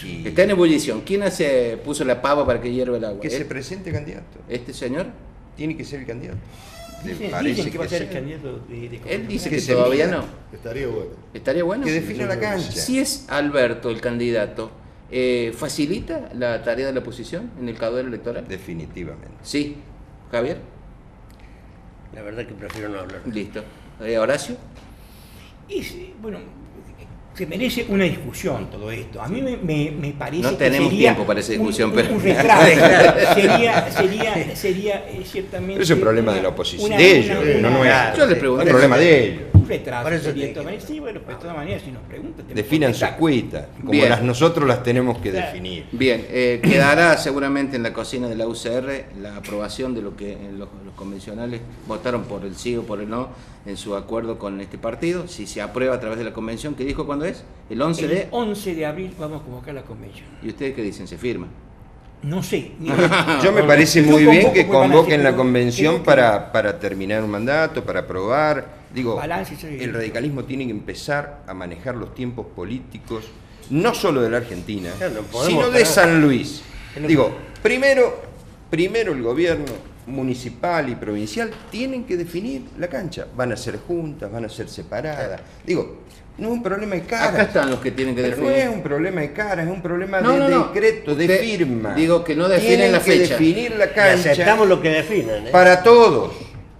Y Está en ebullición, ¿quién puso la pava para que hierva el agua? que se presente candidato. ¿Este señor? Tiene que ser el candidato. Le Dicen parece que va a ser el sea. candidato de Él dice Que que se todavía elija. no. Estaría bueno. ¿Estaría bueno? Que defina la cancha. Si es Alberto el candidato, ¿facilita la tarea de la oposición en el caudal electoral? Definitivamente. Sí. ¿Javier? La verdad que prefiero no hablar. Listo. ¿Horacio? Bueno, se merece una discusión todo esto. A mí me parece No que tenemos sería tiempo para esa discusión, un pero- retraso. sería ciertamente... Pero es un problema de la oposición, una- de ellos, una- no una- nuestro. Yo le Es pregunto. un problema de ellos. Un retraso. Por eso sería te de todas dije. maneras. Sí, bueno, pues de todas maneras, si nos preguntan... tenemos Definan que sus contestar. cuitas, como Bien. nosotros las tenemos que Claro. definir. Bien, quedará seguramente en la cocina de la UCR la aprobación de lo que los convencionales votaron por el sí o por el no en su acuerdo con este partido. Si se aprueba a través de la convención, ¿qué dijo cuándo es? El 11 El de... 11 de abril vamos a convocar la convención. ¿Y ustedes qué dicen? ¿Se firma? No sé. Yo me parece Yo muy bien convoco, que pues, balance, convoquen la pero convención creo que- para terminar un mandato, para aprobar. Digo, Balance, sí. el radicalismo tiene que empezar a manejar los tiempos políticos, no solo de la Argentina, Claro, no podemos sino de esperar. San Luis. Es lo Digo, primero el gobierno municipal y provincial tienen que definir la cancha. Van a ser juntas, van a ser separadas. Digo, no es un problema de caras. Acá están los que tienen que Pero no definir. es un problema de caras, es un problema No, de no, no. decreto, de Usted- firma. digo que no definen Tienen la que fecha. definir la Y cancha aceptamos lo que definan. ¿eh? para todos,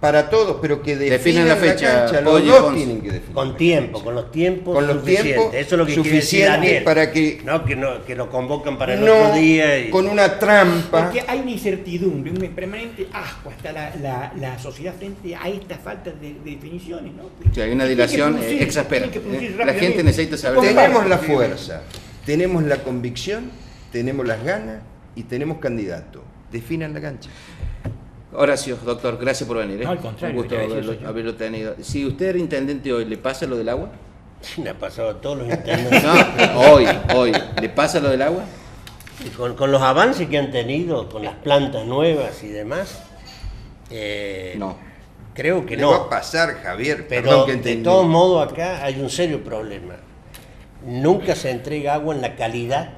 para todos, pero que definan la fecha, cancha, los Pollo, dos Ponce. tienen que definir. Con tiempo, con los tiempos Con los suficientes. tiempos Eso es lo que quiere decir suficientes Daniel. para que que lo convocan para el no otro día. Y... con una trampa. Porque hay una incertidumbre, un permanente asco hasta la sociedad frente a esta falta de definiciones, ¿no? Sí, hay una Tiene que dilación producir, exaspera. tiene que producir La gente rápidamente. necesita saber. Tenemos la fuerza, tenemos la convicción, tenemos las ganas y tenemos candidato. Definan la cancha. Horacio, doctor, gracias por venir. No, al contrario, Un gusto agradecido soy yo. haberlo tenido. Si usted era intendente hoy, ¿le pasa lo del agua? Me ha pasado a todos los intendentes. No, hoy. ¿Le pasa lo del agua? Y con los avances que han tenido, con las plantas nuevas y demás, No. creo que Le va a no. pasar, Javier, Pero perdón que de entendí. todos modos acá hay un serio problema. Nunca se entrega agua en la calidad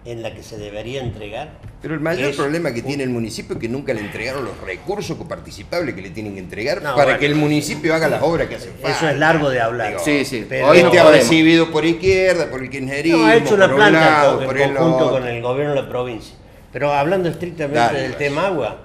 en la que se debería entregar. Pero el mayor Es problema que tiene el municipio es que nunca le entregaron los recursos coparticipables que le tienen que entregar No, para bueno. que el municipio haga las obras que hacen falta. Eso es largo de hablar. Digo, Sí. Pero- Hoy no Este ha podemos. recibido por izquierda, por el kirchnerismo, No, ha hecho una por un planta lado, en por el conjunto otro. con el gobierno de la provincia. Pero hablando estrictamente Dale, del pues. tema agua,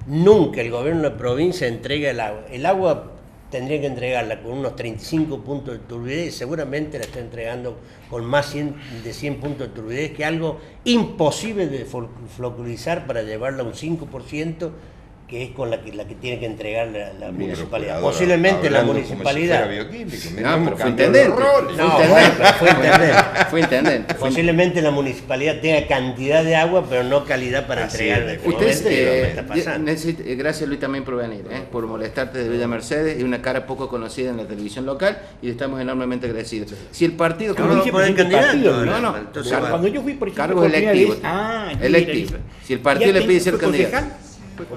nunca el gobierno de la provincia entrega el agua. El agua tendría que entregarla con unos 35 puntos de turbidez y seguramente la está entregando con más de 100 puntos de turbidez, que es algo imposible de folclorizar para llevarla a un 5%, que es con la que tiene que entregar la municipalidad. Procurador, Posiblemente la hablando como si municipalidad. fuera bioquímico. Mirá No, cómo pero fue cambió intendente. los roles. No, bueno, pero fue intendente. Fue intendente. Posiblemente la municipalidad tenga cantidad de agua, pero no calidad para Así entregar es. en este Usted, momento, y es lo que está pasando. gracias Luis también por venir, por molestarte de Villa Mercedes, es una cara poco conocida en la televisión local y le estamos enormemente agradecidos. Si el partido... No, no, por el candidato. No, Entonces, cargo- Cuando yo fui, por ejemplo, cargos por primera electivos. vez- Electivos. mira, Si el partido le pide ser ¿fue candidato. concejal?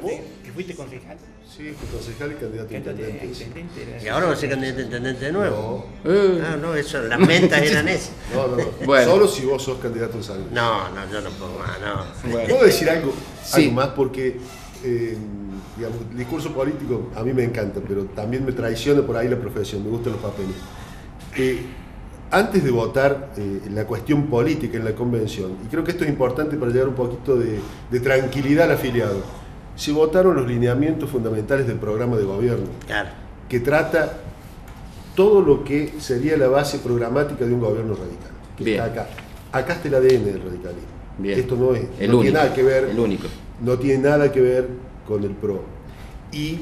¿Vos que fuiste concejal? Sí, fue concejal y candidato a intendente. sí. Intendente, y ahora va a ser candidato a intendente de nuevo. Eh, Ah, no, eso, las metas eran esas. No. Bueno. Solo si vos sos candidato en salud. No, yo no puedo más, no. bueno. ¿Puedo decir algo Sí. más? Porque digamos, el discurso político a mí me encanta, pero también me traiciona por ahí la profesión, me gustan los papeles. Antes de votar la cuestión política en la convención, y creo que esto es importante para llevar un poquito de tranquilidad al afiliado, se votaron los lineamientos fundamentales del programa de gobierno, Claro. que trata todo lo que sería la base programática de un gobierno radical, que Bien. está acá. Acá está el ADN del radicalismo. Bien. Esto no El no único, tiene nada que ver. el único. No tiene nada que ver con el PRO. Y,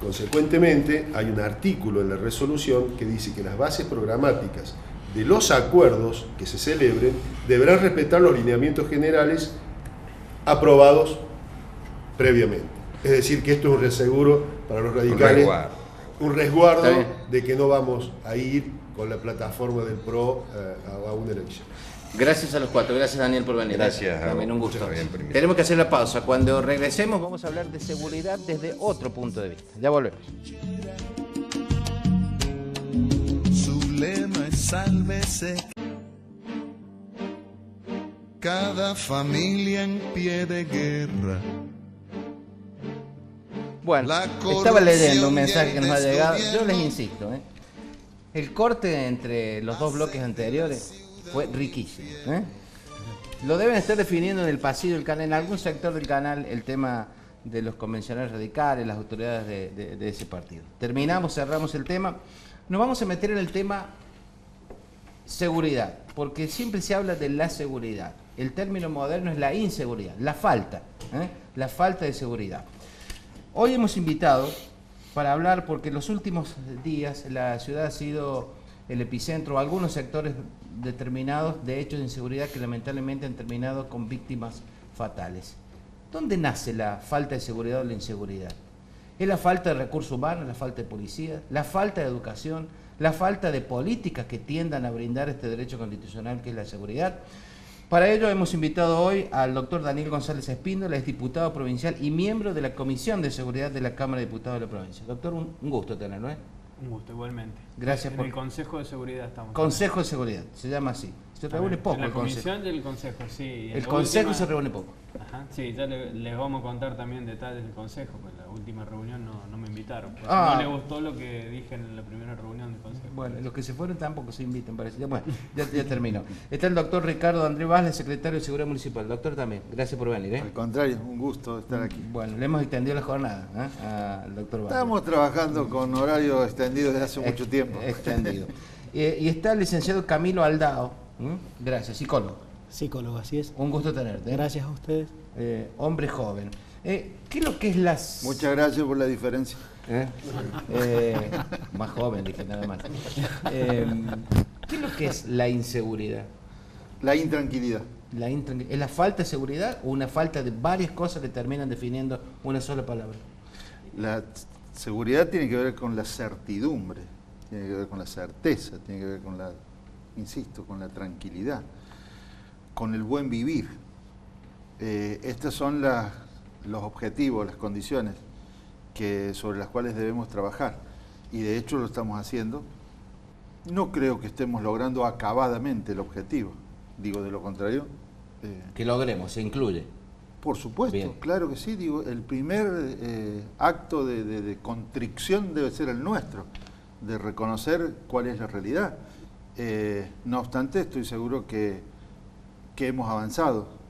consecuentemente, hay un artículo en la resolución que dice que las bases programáticas de los acuerdos que se celebren deberán respetar los lineamientos generales aprobados previamente. Es decir, que esto es un reseguro para los radicales, un resguardo Está bien. de que no vamos a ir con la plataforma del PRO a una elección. Gracias a los cuatro, gracias Daniel por venir. Gracias, También Gabo. un gusto. Muchas gracias. Tenemos que hacer la pausa. Cuando regresemos vamos a hablar de seguridad desde otro punto de vista. Ya volvemos. Su lema es sálvese. Cada familia en pie de guerra. Bueno, La estaba leyendo un corrupción mensaje que nos ha y el llegado. Yo desgobierno. les insisto, el corte entre los dos bloques anteriores fue riquísimo. Lo deben estar definiendo en el pasillo del canal, en algún sector del canal, el tema de los convencionales radicales, las autoridades de ese partido. Terminamos, cerramos el tema. Nos vamos a meter en el tema seguridad, porque siempre se habla de la seguridad. El término moderno es la inseguridad, la falta de seguridad. Hoy hemos invitado para hablar, porque en los últimos días la ciudad ha sido el epicentro, algunos sectores determinados de hechos de inseguridad que lamentablemente han terminado con víctimas fatales. ¿Dónde nace la falta de seguridad o la inseguridad? ¿Es la falta de recursos humanos, la falta de policía, la falta de educación, la falta de políticas que tiendan a brindar este derecho constitucional que es la seguridad? Para ello hemos invitado hoy al doctor Daniel González Espíndola, es diputado provincial y miembro de la Comisión de Seguridad de la Cámara de Diputados de la provincia. Doctor, un gusto tenerlo, ¿eh? Un gusto, igualmente. Gracias en por... el Consejo de Seguridad estamos. Consejo de Seguridad, se llama así. Se reúne poco En la el Consejo. comisión del Consejo, sí. En El la Consejo última- se reúne poco. Ajá, sí, ya les vamos a contar también detalles del Consejo, pues la última reunión no me invitaron. invitaron. Porque Ah. no le gustó lo que dije en la primera reunión del consejo. Bueno, los que se fueron tampoco se invitan, parece. Bueno, ya terminó. Está el doctor Ricardo Andrés Vázquez, secretario de Seguridad Municipal. Doctor también, gracias por venir. Al contrario, un gusto estar aquí. Bueno, le hemos extendido la jornada al doctor Vázquez. Estamos trabajando con horario extendido desde hace mucho tiempo. Extendido. Y está el licenciado Camilo Aldao. Gracias, psicólogo. Psicólogo, así es. Un gusto tenerte. Gracias a ustedes. Hombre joven. ¿Qué es lo que es las...? Muchas gracias por la diferencia. Más joven, dije nada más. ¿Qué es lo que es la inseguridad? La intranquilidad. ¿Es la falta de seguridad o una falta de varias cosas que terminan definiendo una sola palabra? La seguridad tiene que ver con la certidumbre, tiene que ver con la certeza, tiene que ver con la, insisto, con la tranquilidad, con el buen vivir. Estos son los objetivos, las condiciones sobre las cuales debemos trabajar. Y de hecho lo estamos haciendo. No creo que estemos logrando acabadamente el objetivo. Digo, de lo contrario... que logremos, se incluye. Por supuesto, bien. Claro que sí. Digo, el primer acto de contrición debe ser el nuestro, de reconocer cuál es la realidad. No obstante, estoy seguro que hemos avanzado.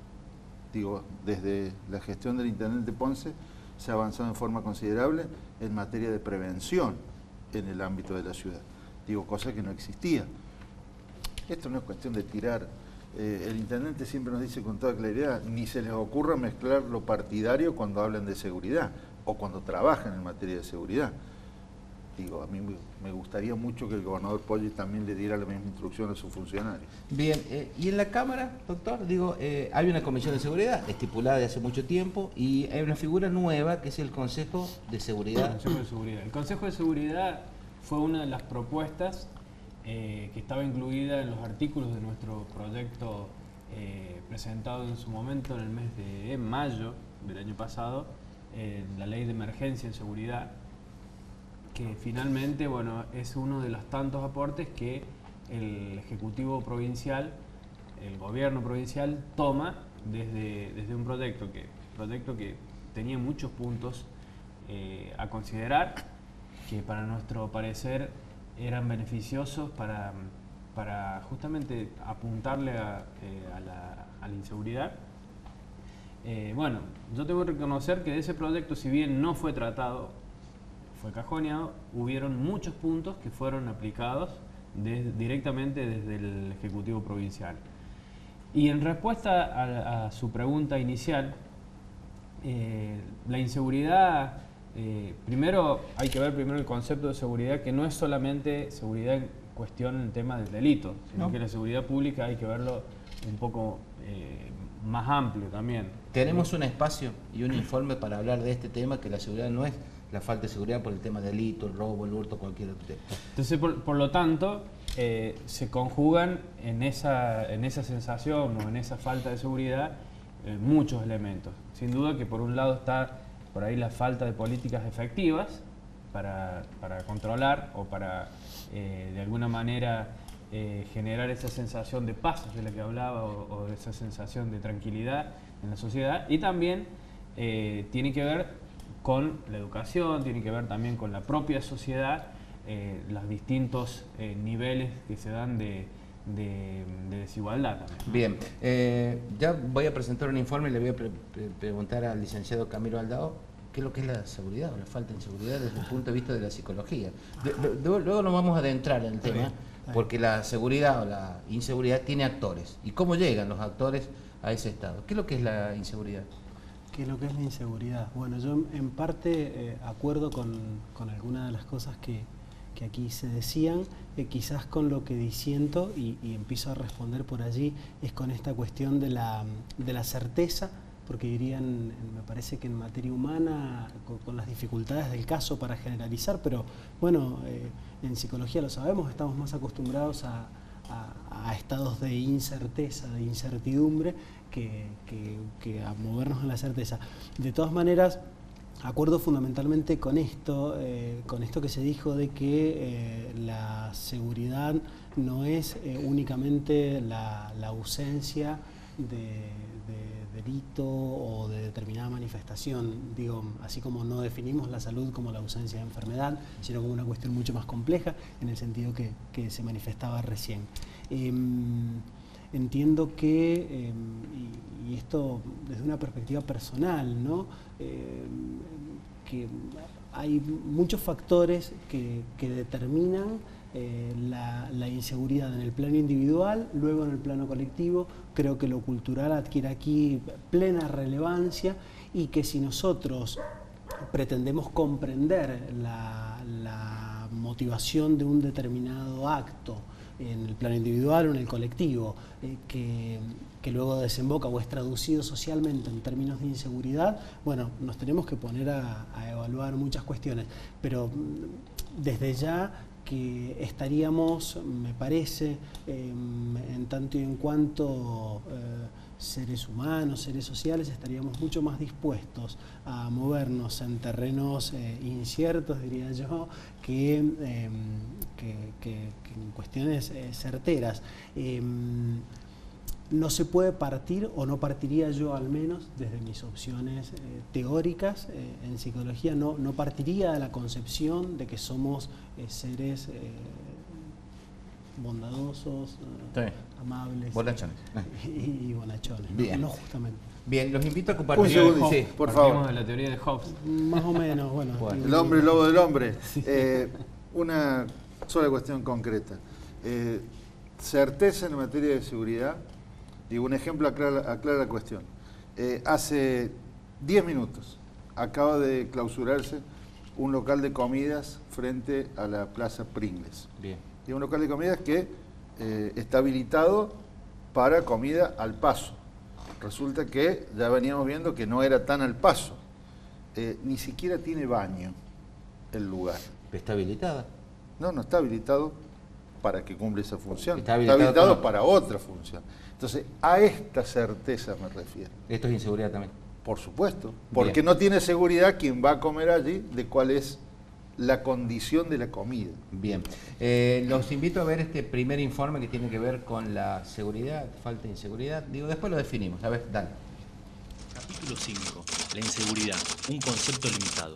Digo, desde la gestión del intendente Ponce se ha avanzado en forma considerable en materia de prevención en el ámbito de la ciudad. Digo, cosa que no existía. Esto no es cuestión de tirar. El intendente siempre nos dice con toda claridad, ni se les ocurra mezclar lo partidario cuando hablan de seguridad o cuando trabajan en materia de seguridad. Digo, a mí me gustaría mucho que el gobernador Poggi también le diera la misma instrucción a sus funcionarios. Bien, y en la Cámara, doctor, digo, hay una comisión de seguridad estipulada de hace mucho tiempo y hay una figura nueva que es el Consejo de Seguridad. El Consejo de Seguridad. El Consejo de Seguridad fue una de las propuestas que estaba incluida en los artículos de nuestro proyecto presentado en su momento en el mes de mayo del año pasado, la Ley de Emergencia en Seguridad, que finalmente, bueno, es uno de los tantos aportes que el Ejecutivo Provincial, el Gobierno Provincial toma desde un proyecto que tenía muchos puntos a considerar, que para nuestro parecer eran beneficiosos para justamente apuntarle a la inseguridad. Bueno, yo tengo que reconocer que de ese proyecto, si bien no fue tratado, fue cajoneado, hubieron muchos puntos que fueron aplicados directamente desde el Ejecutivo Provincial. Y en respuesta a su pregunta inicial, la inseguridad, primero hay que ver el concepto de seguridad, que no es solamente seguridad en cuestión en el tema del delito, sino que la seguridad pública hay que verlo un poco más amplio también. Tenemos un espacio y un informe para hablar de este tema, que la seguridad no es la falta de seguridad por el tema del delito, el robo, el hurto, cualquier otro tema. Entonces, por lo tanto, se conjugan en esa sensación o en esa falta de seguridad muchos elementos. Sin duda que por un lado está por ahí la falta de políticas efectivas para controlar o para de alguna manera generar esa sensación de paz de la que hablaba o esa sensación de tranquilidad en la sociedad, y también tiene que ver con la educación, tiene que ver también con la propia sociedad, los distintos niveles que se dan de desigualdad también. Bien, ya voy a presentar un informe y le voy a preguntar al licenciado Camilo Aldao qué es lo que es la seguridad o la falta de seguridad desde el punto de vista de la psicología. Luego nos vamos a adentrar en el tema, porque la seguridad o la inseguridad tiene actores. ¿Y cómo llegan los actores a ese estado? ¿Qué es lo que es la inseguridad? ¿Qué es lo que es la inseguridad? Bueno, yo en parte acuerdo con algunas de las cosas que aquí se decían, quizás con lo que disiento y empiezo a responder por allí, es con esta cuestión de la certeza, porque dirían, me parece que en materia humana, con las dificultades del caso para generalizar, pero bueno, en psicología lo sabemos, estamos más acostumbrados a estados de incerteza, de incertidumbre, que a movernos en la certeza. De todas maneras, acuerdo fundamentalmente con esto que se dijo de que la seguridad no es únicamente la ausencia delito o de determinada manifestación. Digo, así como no definimos la salud como la ausencia de enfermedad, sino como una cuestión mucho más compleja en el sentido que se manifestaba recién. Entiendo que, y esto desde una perspectiva personal, ¿no? Que hay muchos factores que determinan la inseguridad en el plano individual, luego en el plano colectivo. Creo que lo cultural adquiere aquí plena relevancia y que si nosotros pretendemos comprender la motivación de un determinado acto en el plano individual o en el colectivo, que luego desemboca o es traducido socialmente en términos de inseguridad, bueno, nos tenemos que poner a evaluar muchas cuestiones, pero desde ya que estaríamos, me parece, en tanto y en cuanto seres humanos, seres sociales, estaríamos mucho más dispuestos a movernos en terrenos inciertos, diría yo, que en cuestiones certeras. No se puede partir, o no partiría yo al menos, desde mis opciones teóricas en psicología, no partiría de la concepción de que somos seres bondadosos, amables, bonachones. Y bonachones. Bien. No justamente. Bien, los invito a ocupar Un segundo, sí, por favor. De la teoría de Hobbes. Más o menos, bueno. El hombre, el lobo del hombre. Una sola cuestión concreta. Certeza en materia de seguridad. Y un ejemplo aclara la cuestión. Hace 10 minutos acaba de clausurarse un local de comidas frente a la Plaza Pringles. Bien. Y un local de comidas que está habilitado para comida al paso. Resulta que ya veníamos viendo que no era tan al paso. Ni siquiera tiene baño el lugar. ¿Está habilitada? No está habilitado para que cumpla esa función. Está habilitado para otra función. Entonces, a esta certeza me refiero. Esto es inseguridad también. Por supuesto, porque Bien. no tiene seguridad quien va a comer allí de cuál es la condición de la comida. Bien. Los invito a ver este primer informe que tiene que ver con la seguridad, falta de inseguridad. Digo, después lo definimos. A ver, dale. Capítulo 5. La inseguridad, un concepto limitado.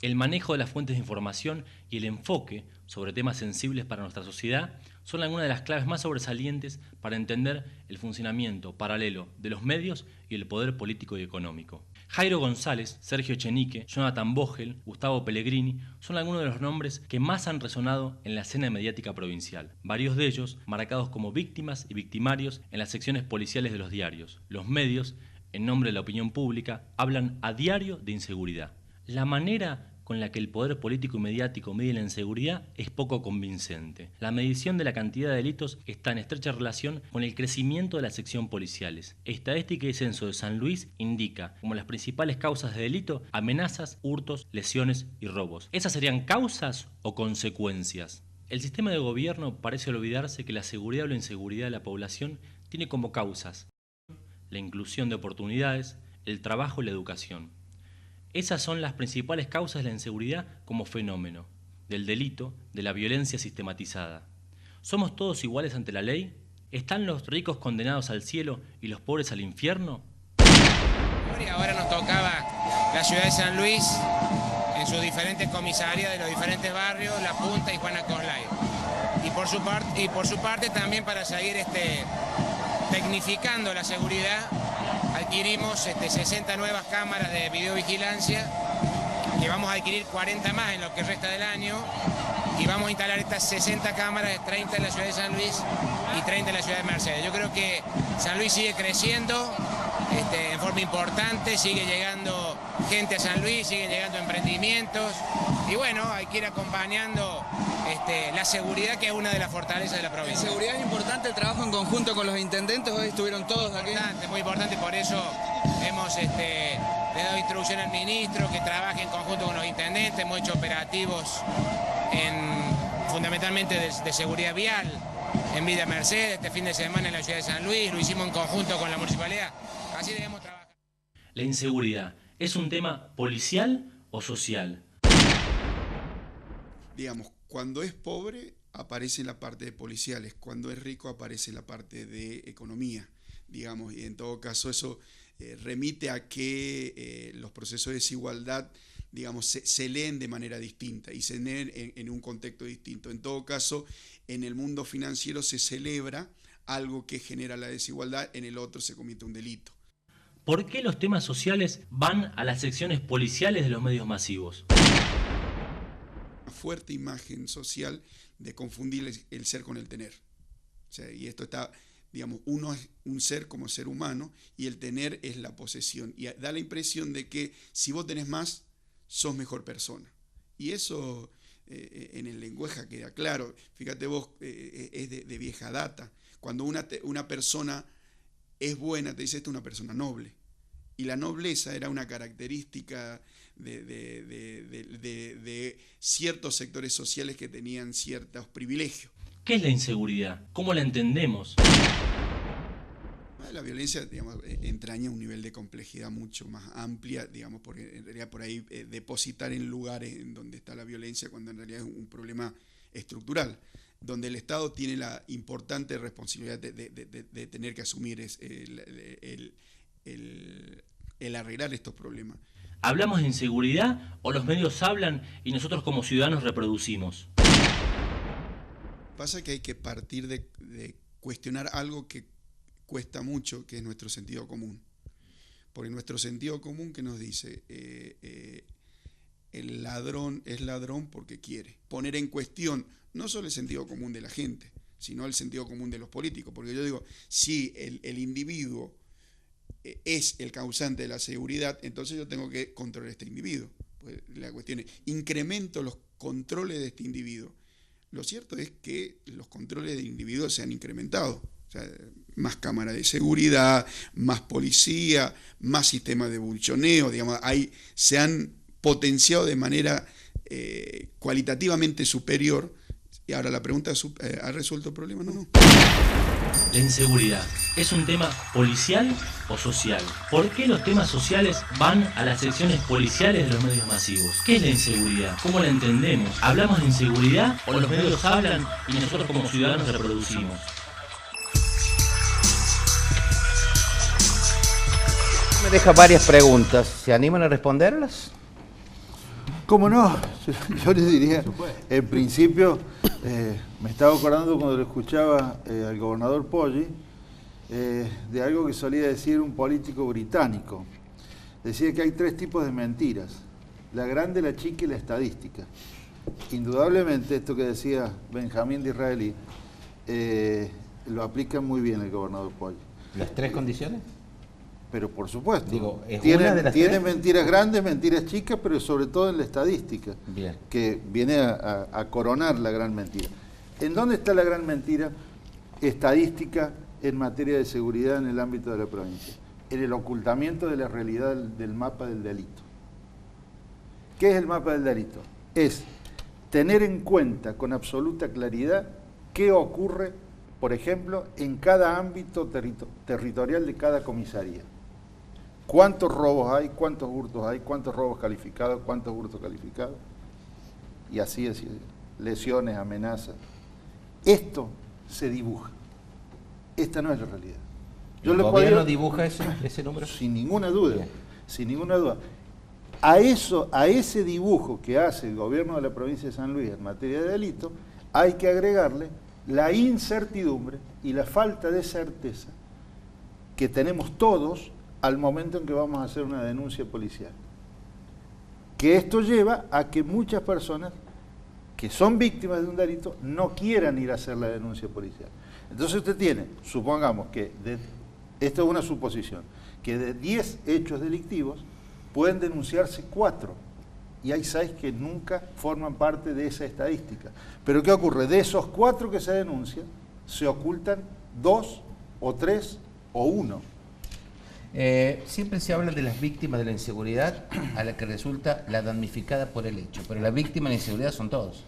El manejo de las fuentes de información y el enfoque sobre temas sensibles para nuestra sociedad son algunas de las claves más sobresalientes para entender el funcionamiento paralelo de los medios y el poder político y económico. Jairo González, Sergio Echenique, Jonathan Vogel, Gustavo Pellegrini son algunos de los nombres que más han resonado en la escena mediática provincial, varios de ellos marcados como víctimas y victimarios en las secciones policiales de los diarios. Los medios, en nombre de la opinión pública, hablan a diario de inseguridad. La manera con la que el poder político y mediático mide la inseguridad es poco convincente. La medición de la cantidad de delitos está en estrecha relación con el crecimiento de las secciones policiales. Estadística y Censo de San Luis indica como las principales causas de delito amenazas, hurtos, lesiones y robos. ¿Esas serían causas o consecuencias? El sistema de gobierno parece olvidarse que la seguridad o la inseguridad de la población tiene como causas la inclusión de oportunidades, el trabajo y la educación. Esas son las principales causas de la inseguridad como fenómeno, del delito, de la violencia sistematizada. ¿Somos todos iguales ante la ley? ¿Están los ricos condenados al cielo y los pobres al infierno? Ahora nos tocaba la ciudad de San Luis, en sus diferentes comisarias de los diferentes barrios, La Punta y Juana Coslay. Y por su parte también para seguir tecnificando la seguridad, adquirimos 60 nuevas cámaras de videovigilancia, que vamos a adquirir 40 más en lo que resta del año, y vamos a instalar estas 60 cámaras, 30 en la ciudad de San Luis y 30 en la ciudad de Mercedes. Yo creo que San Luis sigue creciendo en forma importante, sigue llegando gente a San Luis, siguen llegando emprendimientos, y bueno, hay que ir acompañando la seguridad, que es una de las fortalezas de la provincia. En seguridad es importante el trabajo en conjunto con los intendentes, hoy estuvieron todos aquí. Muy importante, por eso hemos le dado instrucción al ministro que trabaje en conjunto con los intendentes, hemos hecho operativos fundamentalmente de seguridad vial en Villa Mercedes, este fin de semana en la ciudad de San Luis, lo hicimos en conjunto con la municipalidad, así debemos trabajar. La inseguridad, ¿es un tema policial o social? digamos, cuando es pobre aparece en la parte de policiales, cuando es rico aparece en la parte de economía, digamos, y en todo caso eso remite a que los procesos de desigualdad, digamos, se leen de manera distinta y se leen en un contexto distinto. En todo caso, en el mundo financiero se celebra algo que genera la desigualdad, en el otro se comete un delito. ¿Por qué los temas sociales van a las secciones policiales de los medios masivos? Una fuerte imagen social de confundir el ser con el tener. O sea, y esto está, digamos, uno es un ser como ser humano y el tener es la posesión. Y da la impresión de que si vos tenés más, sos mejor persona. Y eso en el lenguaje queda claro. Fíjate vos, es de vieja data. Cuando una persona es buena, te dice, esta es una persona noble. Y la nobleza era una característica de ciertos sectores sociales que tenían ciertos privilegios. ¿Qué es la inseguridad? ¿Cómo la entendemos? La violencia, digamos, entraña un nivel de complejidad mucho más amplia, digamos, porque en realidad por ahí depositar en lugares en donde está la violencia, cuando en realidad es un problema estructural, donde el Estado tiene la importante responsabilidad de tener que asumir el arreglar estos problemas. ¿Hablamos de inseguridad o los medios hablan y nosotros como ciudadanos reproducimos? Pasa que hay que partir de cuestionar algo que cuesta mucho, que es nuestro sentido común. Porque nuestro sentido común que nos dice, el ladrón es ladrón porque quiere. Poner en cuestión no solo el sentido común de la gente, sino el sentido común de los políticos. Porque yo digo, si el individuo es el causante de la seguridad, entonces yo tengo que controlar a este individuo. Pues la cuestión es, incremento los controles de este individuo. Lo cierto es que los controles del individuo se han incrementado. O sea, más cámaras de seguridad, más policía, más sistemas de buchoneo, digamos, se han potenciado de manera cualitativamente superior. Y ahora la pregunta es, ¿ha resuelto el problema? No. La inseguridad, ¿es un tema policial o social? ¿Por qué los temas sociales van a las secciones policiales de los medios masivos? ¿Qué es la inseguridad? ¿Cómo la entendemos? ¿Hablamos de inseguridad o los medios hablan y nosotros como ciudadanos reproducimos? Me deja varias preguntas. ¿Se animan a responderlas? ¿Cómo no? Yo les diría, en principio, me estaba acordando cuando lo escuchaba al gobernador Poggi, de algo que solía decir un político británico. Decía que hay 3 tipos de mentiras: la grande, la chica y la estadística. Indudablemente, esto que decía Benjamín Disraeli, lo aplica muy bien el gobernador Poggi. ¿Las 3 condiciones? Pero por supuesto, digo, tiene mentiras grandes, mentiras chicas, pero sobre todo en la estadística, bien, que viene a coronar la gran mentira. ¿En dónde está la gran mentira estadística en materia de seguridad en el ámbito de la provincia? En el ocultamiento de la realidad del mapa del delito. ¿Qué es el mapa del delito? Es tener en cuenta con absoluta claridad qué ocurre, por ejemplo, en cada ámbito territorial de cada comisaría. ¿Cuántos robos hay? ¿Cuántos hurtos hay? ¿Cuántos robos calificados? ¿Cuántos hurtos calificados? Y así, lesiones, amenazas. Esto se dibuja. Esta no es la realidad. ¿El gobierno dibuja ese número? Sin ninguna duda. Bien. Sin ninguna duda. A ese dibujo que hace el gobierno de la provincia de San Luis en materia de delito, hay que agregarle la incertidumbre y la falta de certeza que tenemos todos al momento en que vamos a hacer una denuncia policial. Que esto lleva a que muchas personas que son víctimas de un delito no quieran ir a hacer la denuncia policial. Entonces usted tiene, supongamos que, esto es una suposición, que de 10 hechos delictivos pueden denunciarse 4. Y hay 6 que nunca forman parte de esa estadística. Pero ¿qué ocurre? De esos 4 que se denuncian, se ocultan 2 o 3 o 1. Siempre se habla de las víctimas de la inseguridad a la que resulta la damnificada por el hecho, pero las víctimas de la inseguridad son todos.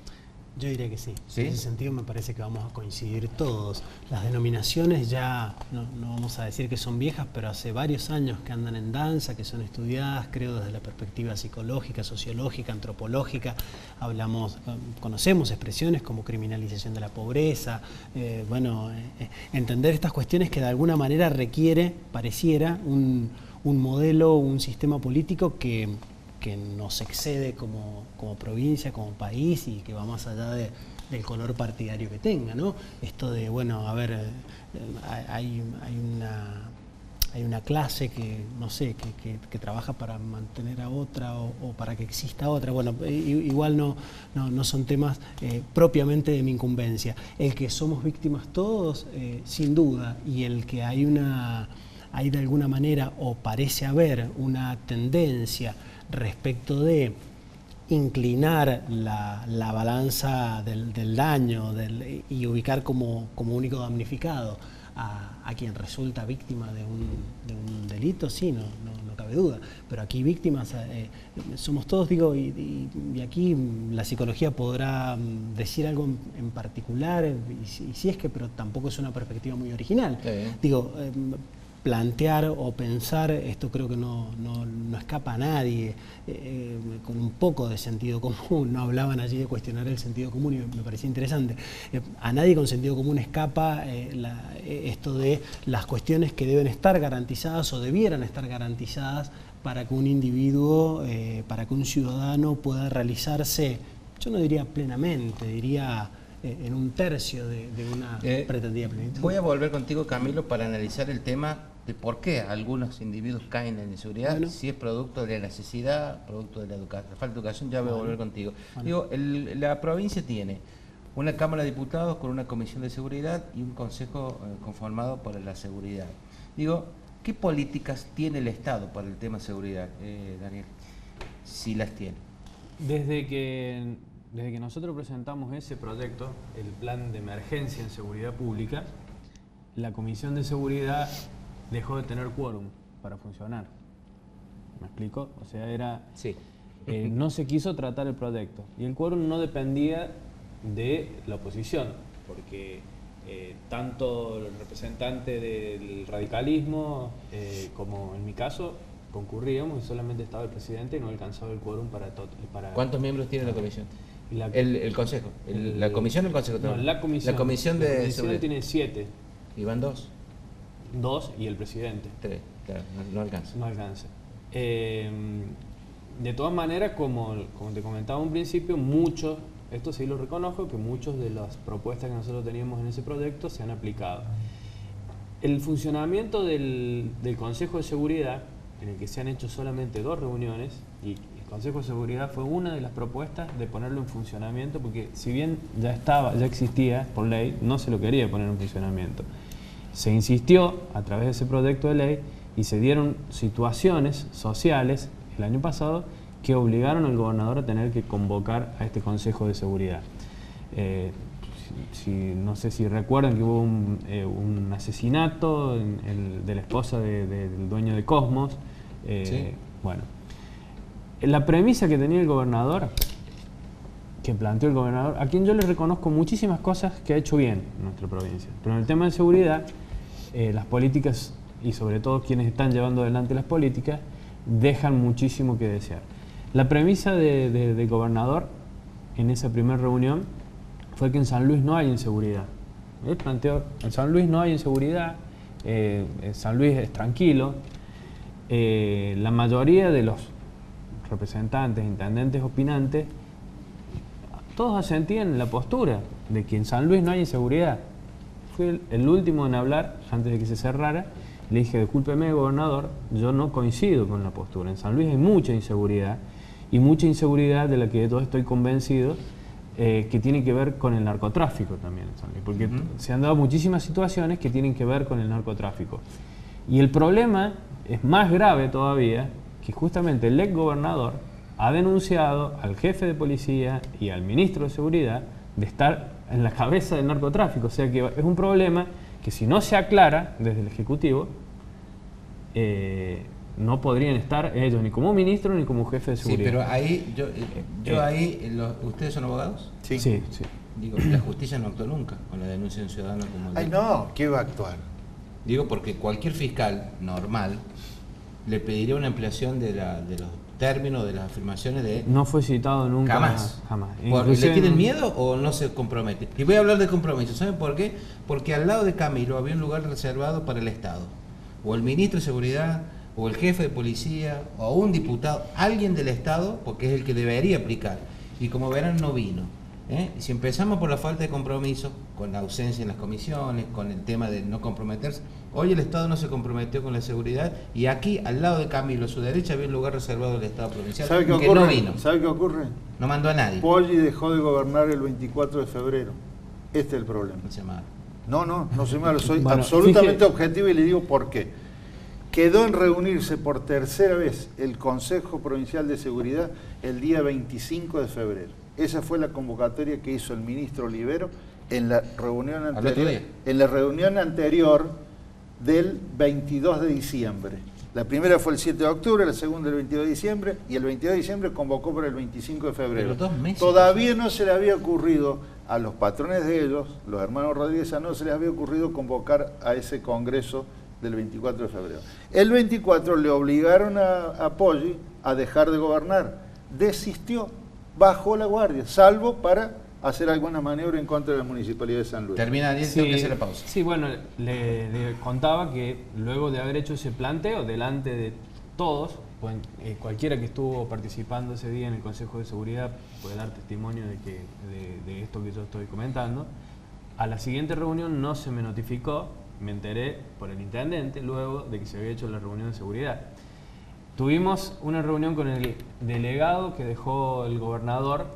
Yo diría que sí. ¿Sí? En ese sentido me parece que vamos a coincidir todos. Las denominaciones ya, no vamos a decir que son viejas, pero hace varios años que andan en danza, que son estudiadas, creo, desde la perspectiva psicológica, sociológica, antropológica. Conocemos expresiones como criminalización de la pobreza, entender estas cuestiones que de alguna manera pareciera un modelo, un sistema político que nos excede como provincia, como país, y que va más allá del color partidario que tenga, ¿no? Esto de, hay una clase que, no sé, que trabaja para mantener a otra o para que exista otra. Bueno, igual no son temas propiamente de mi incumbencia. El que somos víctimas todos, sin duda, y el que hay de alguna manera, o parece haber una tendencia respecto de inclinar la balanza del daño y ubicar como único damnificado a quien resulta víctima de un delito, sí, no cabe duda. Pero aquí víctimas somos todos, digo, y aquí la psicología podrá decir algo en particular, y si es que, pero tampoco es una perspectiva muy original. Digo, plantear o pensar, esto creo que no escapa a nadie, con un poco de sentido común. No hablaban allí de cuestionar el sentido común y me parecía interesante. A nadie con sentido común escapa esto de las cuestiones que deben estar garantizadas o debieran estar garantizadas para que un individuo, para que un ciudadano pueda realizarse, yo no diría plenamente, diría en un tercio de una pretendida plenitud. Voy a volver contigo, Camilo, para analizar el tema de por qué algunos individuos caen en inseguridad, si es producto de la necesidad, producto de la falta de educación. Ya voy a volver contigo. Digo, la provincia tiene una Cámara de Diputados con una comisión de seguridad y un consejo conformado por la seguridad. Digo, ¿qué políticas tiene el Estado para el tema de seguridad, Daniel? Si las tiene. Desde que nosotros presentamos ese proyecto, el plan de emergencia en seguridad pública, la Comisión de Seguridad dejó de tener quórum para funcionar. ¿Me explico? O sea, no se quiso tratar el proyecto. Y el quórum no dependía de la oposición, porque tanto el representante del radicalismo como en mi caso concurríamos, y solamente estaba el presidente y no alcanzaba el quórum para... ¿Cuántos miembros tiene la comisión? El consejo. ¿La comisión o el consejo? No, la comisión. La comisión de seguridad tiene 7. ¿Y van 2? 2 y el presidente. 3, claro, no alcanza. No alcanza. De todas maneras, como te comentaba en un principio, esto sí lo reconozco, que muchas de las propuestas que nosotros teníamos en ese proyecto se han aplicado. El funcionamiento del Consejo de Seguridad, en el que se han hecho solamente 2 reuniones, y el Consejo de Seguridad fue una de las propuestas de ponerlo en funcionamiento, porque si bien ya existía por ley, no se lo quería poner en funcionamiento. Se insistió a través de ese proyecto de ley y se dieron situaciones sociales el año pasado que obligaron al gobernador a tener que convocar a este Consejo de Seguridad. No sé si recuerdan que hubo un asesinato de la esposa del dueño de Cosmos. Sí. Bueno, la premisa que tenía el gobernador, que planteó el gobernador, a quien yo le reconozco muchísimas cosas que ha hecho bien en nuestra provincia, pero en el tema de seguridad, las políticas, y sobre todo quienes están llevando adelante las políticas, dejan muchísimo que desear. La premisa del gobernador en esa primera reunión fue que en San Luis no hay inseguridad. Él planteó, en San Luis no hay inseguridad, San Luis es tranquilo. La mayoría de los representantes, intendentes, opinantes, todos asentían en la postura de que en San Luis no hay inseguridad. Fui el último en hablar, antes de que se cerrara. Le dije, discúlpeme, gobernador, yo no coincido con la postura. En San Luis hay mucha inseguridad, y mucha inseguridad de la que yo estoy convencido, que tiene que ver con el narcotráfico también en San Luis, porque se han dado muchísimas situaciones que tienen que ver con el narcotráfico. Y el problema es más grave todavía, que justamente el ex gobernador ha denunciado al jefe de policía y al ministro de Seguridad de estar en la cabeza del narcotráfico. O sea que es un problema que, si no se aclara desde el Ejecutivo, no podrían estar ellos ni como ministro ni como jefe de seguridad. Sí, pero ahí, ¿ustedes son abogados? Sí. Sí. Digo, la justicia no actuó nunca con la denuncia de un ciudadano como el... Ay, no, ¿qué va a actuar? Digo, porque cualquier fiscal normal le pediría una ampliación de los términos, de las afirmaciones de... No fue citado nunca. Jamás. Inclusive ¿Le tienen miedo o no se compromete? Y voy a hablar de compromiso. ¿Saben por qué? Porque al lado de Camilo había un lugar reservado para el Estado. O el ministro de Seguridad, o el jefe de policía, o un diputado, alguien del Estado, porque es el que debería aplicar. Y como verán, no vino. Si empezamos por la falta de compromiso, con la ausencia en las comisiones, con el tema de no comprometerse, hoy el Estado no se comprometió con la seguridad y aquí, al lado de Camilo, a su derecha, había un lugar reservado del Estado provincial. ¿Sabe qué ocurre? No vino. ¿Sabe qué ocurre? No mandó a nadie. Poggi dejó de gobernar el 24 de febrero. Este es el problema. No se llama. No soy malo, soy absolutamente objetivo y le digo por qué. Quedó en reunirse por tercera vez el Consejo Provincial de Seguridad el día 25 de febrero. Esa fue la convocatoria que hizo el ministro Olivero en la reunión anterior del 22 de diciembre. La primera fue el 7 de octubre, la segunda el 22 de diciembre y el 22 de diciembre convocó para el 25 de febrero. Pero 2 meses. Todavía no se le había ocurrido a los patrones de ellos, los hermanos Rodríguez, no se les había ocurrido convocar a ese congreso del 24 de febrero. El 24 le obligaron a Poggi a dejar de gobernar. Desistió, bajó la guardia, salvo para hacer alguna maniobra en contra de la Municipalidad de San Luis. Termina, Daniel, tengo que hacer la pausa. Sí, bueno, le contaba que luego de haber hecho ese planteo delante de todos, pues, cualquiera que estuvo participando ese día en el Consejo de Seguridad puede dar testimonio de esto que yo estoy comentando. A la siguiente reunión no se me notificó, me enteré por el intendente luego de que se había hecho la reunión de seguridad. Tuvimos una reunión con el delegado que dejó el gobernador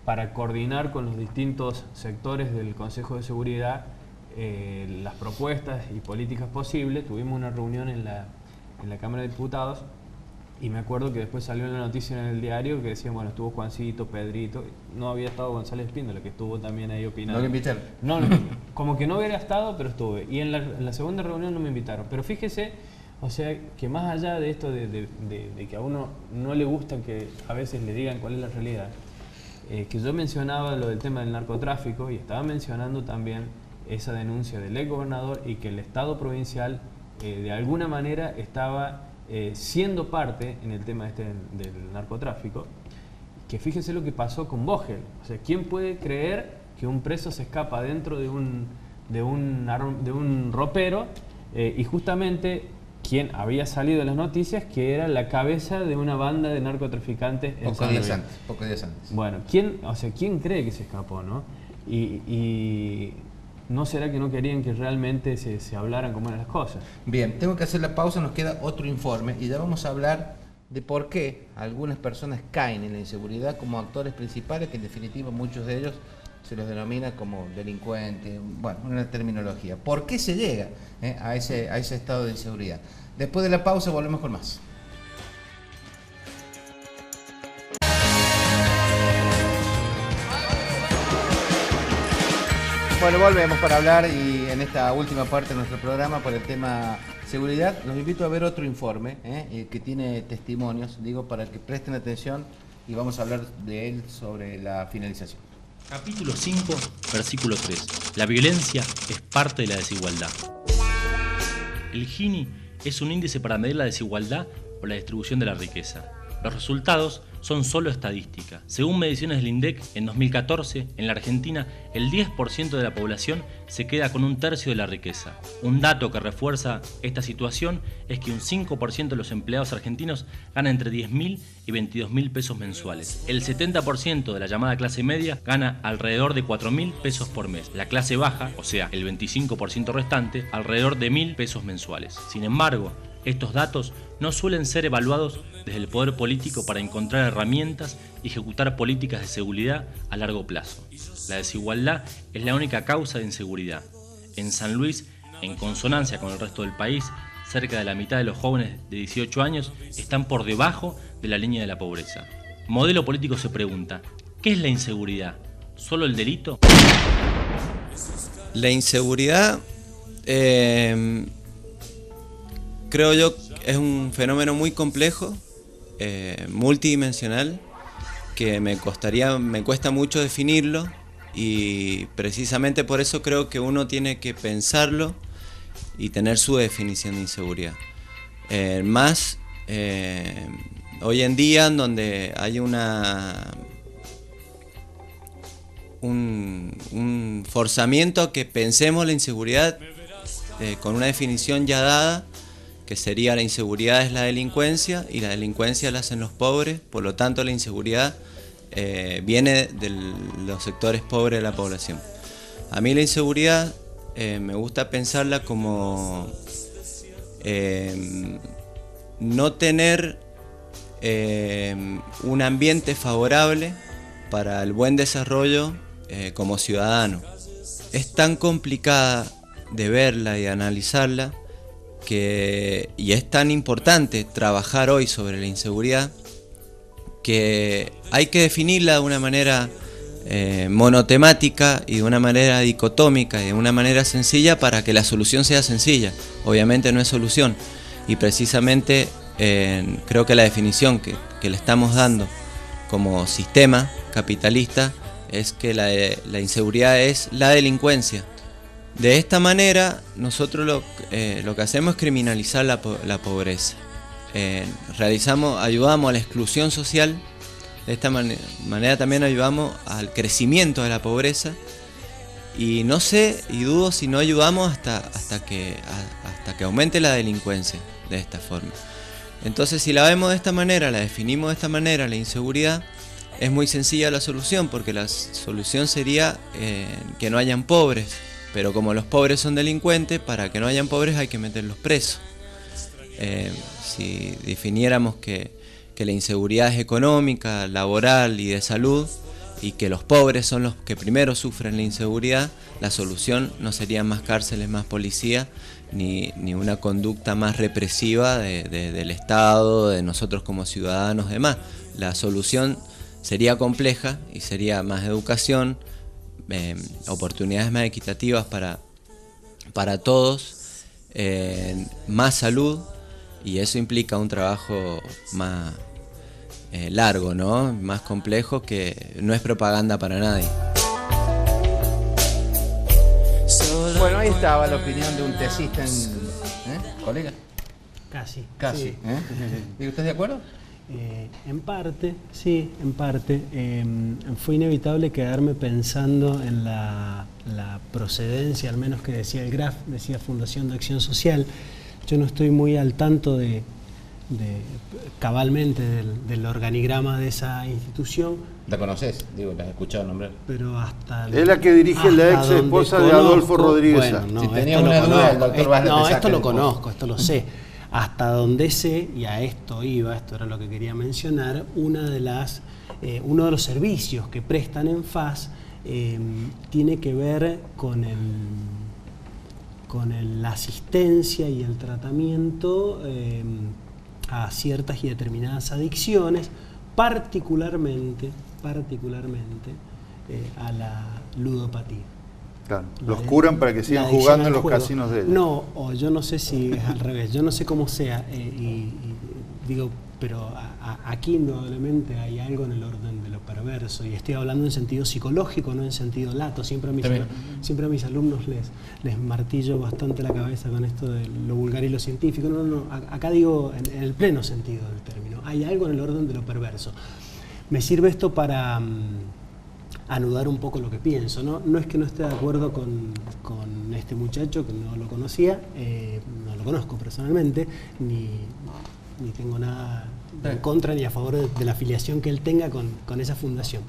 para coordinar con los distintos sectores del Consejo de Seguridad las propuestas y políticas posibles. Tuvimos una reunión en la Cámara de Diputados y me acuerdo que después salió en la noticia en el diario que decían, bueno, estuvo Juancito, Pedrito, no había estado González Espíndola, que estuvo también ahí opinando. ¿No lo invitaron? No, como que no hubiera estado, pero estuve. Y en la segunda reunión no me invitaron. Pero fíjese, o sea, que más allá de esto de que a uno no le gusta que a veces le digan cuál es la realidad, que yo mencionaba lo del tema del narcotráfico y estaba mencionando también esa denuncia del ex gobernador y que el Estado provincial de alguna manera estaba siendo parte en el tema del narcotráfico, que fíjese lo que pasó con Vogel. O sea, ¿quién puede creer que un preso se escapa dentro de un ropero y justamente quien había salido en las noticias que era la cabeza de una banda de narcotraficantes en Pocos días antes. Bueno, ¿quién cree que se escapó, no? Y ¿no será que no querían que realmente se hablaran como eran las cosas? Bien, tengo que hacer la pausa, nos queda otro informe y ya vamos a hablar de por qué algunas personas caen en la inseguridad como actores principales, que en definitiva muchos de ellos se los denomina como delincuentes, bueno, una terminología. ¿Por qué se llega a ese estado de inseguridad? Después de la pausa volvemos con más. Bueno, volvemos para hablar y en esta última parte de nuestro programa por el tema seguridad. Los invito a ver otro informe que tiene testimonios, digo, para que presten atención y vamos a hablar de él sobre la finalización. Capítulo 5, versículo 3. La violencia es parte de la desigualdad. El Gini es un índice para medir la desigualdad o la distribución de la riqueza. Los resultados son solo estadística. Según mediciones del INDEC, en 2014, en la Argentina, el 10% de la población se queda con un tercio de la riqueza. Un dato que refuerza esta situación es que un 5% de los empleados argentinos gana entre 10.000 y 22.000 pesos mensuales. El 70% de la llamada clase media gana alrededor de 4.000 pesos por mes. La clase baja, o sea, el 25% restante, alrededor de 1.000 pesos mensuales. Sin embargo, estos datos no suelen ser evaluados desde el poder político para encontrar herramientas y ejecutar políticas de seguridad a largo plazo. La desigualdad es la única causa de inseguridad. En San Luis, en consonancia con el resto del país, cerca de la mitad de los jóvenes de 18 años están por debajo de la línea de la pobreza. Modelo Político se pregunta, ¿qué es la inseguridad? ¿Solo el delito? La inseguridad... creo yo es un fenómeno muy complejo, multidimensional, que me cuesta mucho definirlo, y precisamente por eso creo que uno tiene que pensarlo y tener su definición de inseguridad. Hoy en día, en donde hay un forzamiento a que pensemos la inseguridad con una definición ya dada, que sería: la inseguridad es la delincuencia y la delincuencia la hacen los pobres, por lo tanto la inseguridad viene de los sectores pobres de la población. A mí la inseguridad me gusta pensarla como no tener un ambiente favorable para el buen desarrollo como ciudadano. Es tan complicada de verla y analizarla y es tan importante trabajar hoy sobre la inseguridad, que hay que definirla de una manera monotemática y de una manera dicotómica y de una manera sencilla para que la solución sea sencilla. Obviamente no es solución, y precisamente creo que la definición que le estamos dando como sistema capitalista es que la inseguridad es la delincuencia. De esta manera nosotros lo que hacemos es criminalizar la pobreza. Ayudamos a la exclusión social. De esta manera también ayudamos al crecimiento de la pobreza, y no sé y dudo si no ayudamos hasta que aumente la delincuencia de esta forma. Entonces, si la vemos de esta manera, la definimos de esta manera, la inseguridad, es muy sencilla la solución, porque la solución sería que no hayan pobres, pero como los pobres son delincuentes, para que no hayan pobres hay que meterlos presos. Si definiéramos que la inseguridad es económica, laboral y de salud, y que los pobres son los que primero sufren la inseguridad, la solución no serían más cárceles, más policía, ni una conducta más represiva del Estado, de nosotros como ciudadanos, demás. La solución sería compleja y sería más educación, oportunidades más equitativas para todos, más salud, y eso implica un trabajo más largo, ¿no? Más complejo, que no es propaganda para nadie. Bueno, ahí estaba la opinión de un tesista ¿colega? Casi. Sí. ¿Y usted de acuerdo? En parte, sí, en parte. Fue inevitable quedarme pensando en la procedencia, al menos que decía el GRAF, decía Fundación de Acción Social. Yo no estoy muy al tanto cabalmente del organigrama de esa institución. ¿La conoces? Digo, la has escuchado nombrar. Pero hasta... Es la que dirige la ex esposa de Adolfo Rodríguez. Bueno, no, si tenía una duda, el doctor Vázquez. No, esto lo conozco, esto lo sé. Hasta donde sé, y a esto iba, esto era lo que quería mencionar, uno de los servicios que prestan en FAS tiene que ver con la asistencia y el tratamiento a ciertas y determinadas adicciones, particularmente a la ludopatía. Claro, los curan para que sigan jugando en los casinos de ellos. No, o yo no sé si es al revés, yo no sé cómo sea, digo, pero aquí indudablemente hay algo en el orden de lo perverso, y estoy hablando en sentido psicológico, no en sentido lato. Siempre a mis alumnos les martillo bastante la cabeza con esto de lo vulgar y lo científico. No, acá digo en el pleno sentido del término, hay algo en el orden de lo perverso. Me sirve esto para anudar un poco lo que pienso, ¿no? No es que no esté de acuerdo con este muchacho, que no lo conocía, no lo conozco personalmente, ni tengo nada en contra ni a favor de la afiliación que él tenga con esa fundación.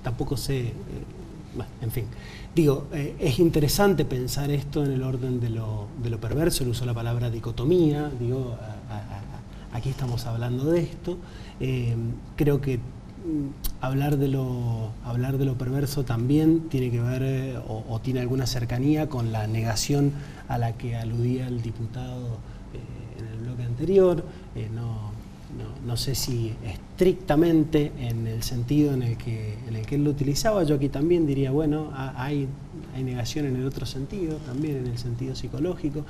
Tampoco sé, bueno, en fin. Digo, es interesante pensar esto en el orden de lo perverso. Él usó la palabra dicotomía, digo, aquí estamos hablando de esto. Creo que hablar de lo perverso también tiene que ver o tiene alguna cercanía con la negación a la que aludía el diputado en el bloque anterior. No sé si estrictamente en el sentido en el que él lo utilizaba. Yo aquí también diría, bueno, hay hay negación en el otro sentido, también en el sentido psicológico.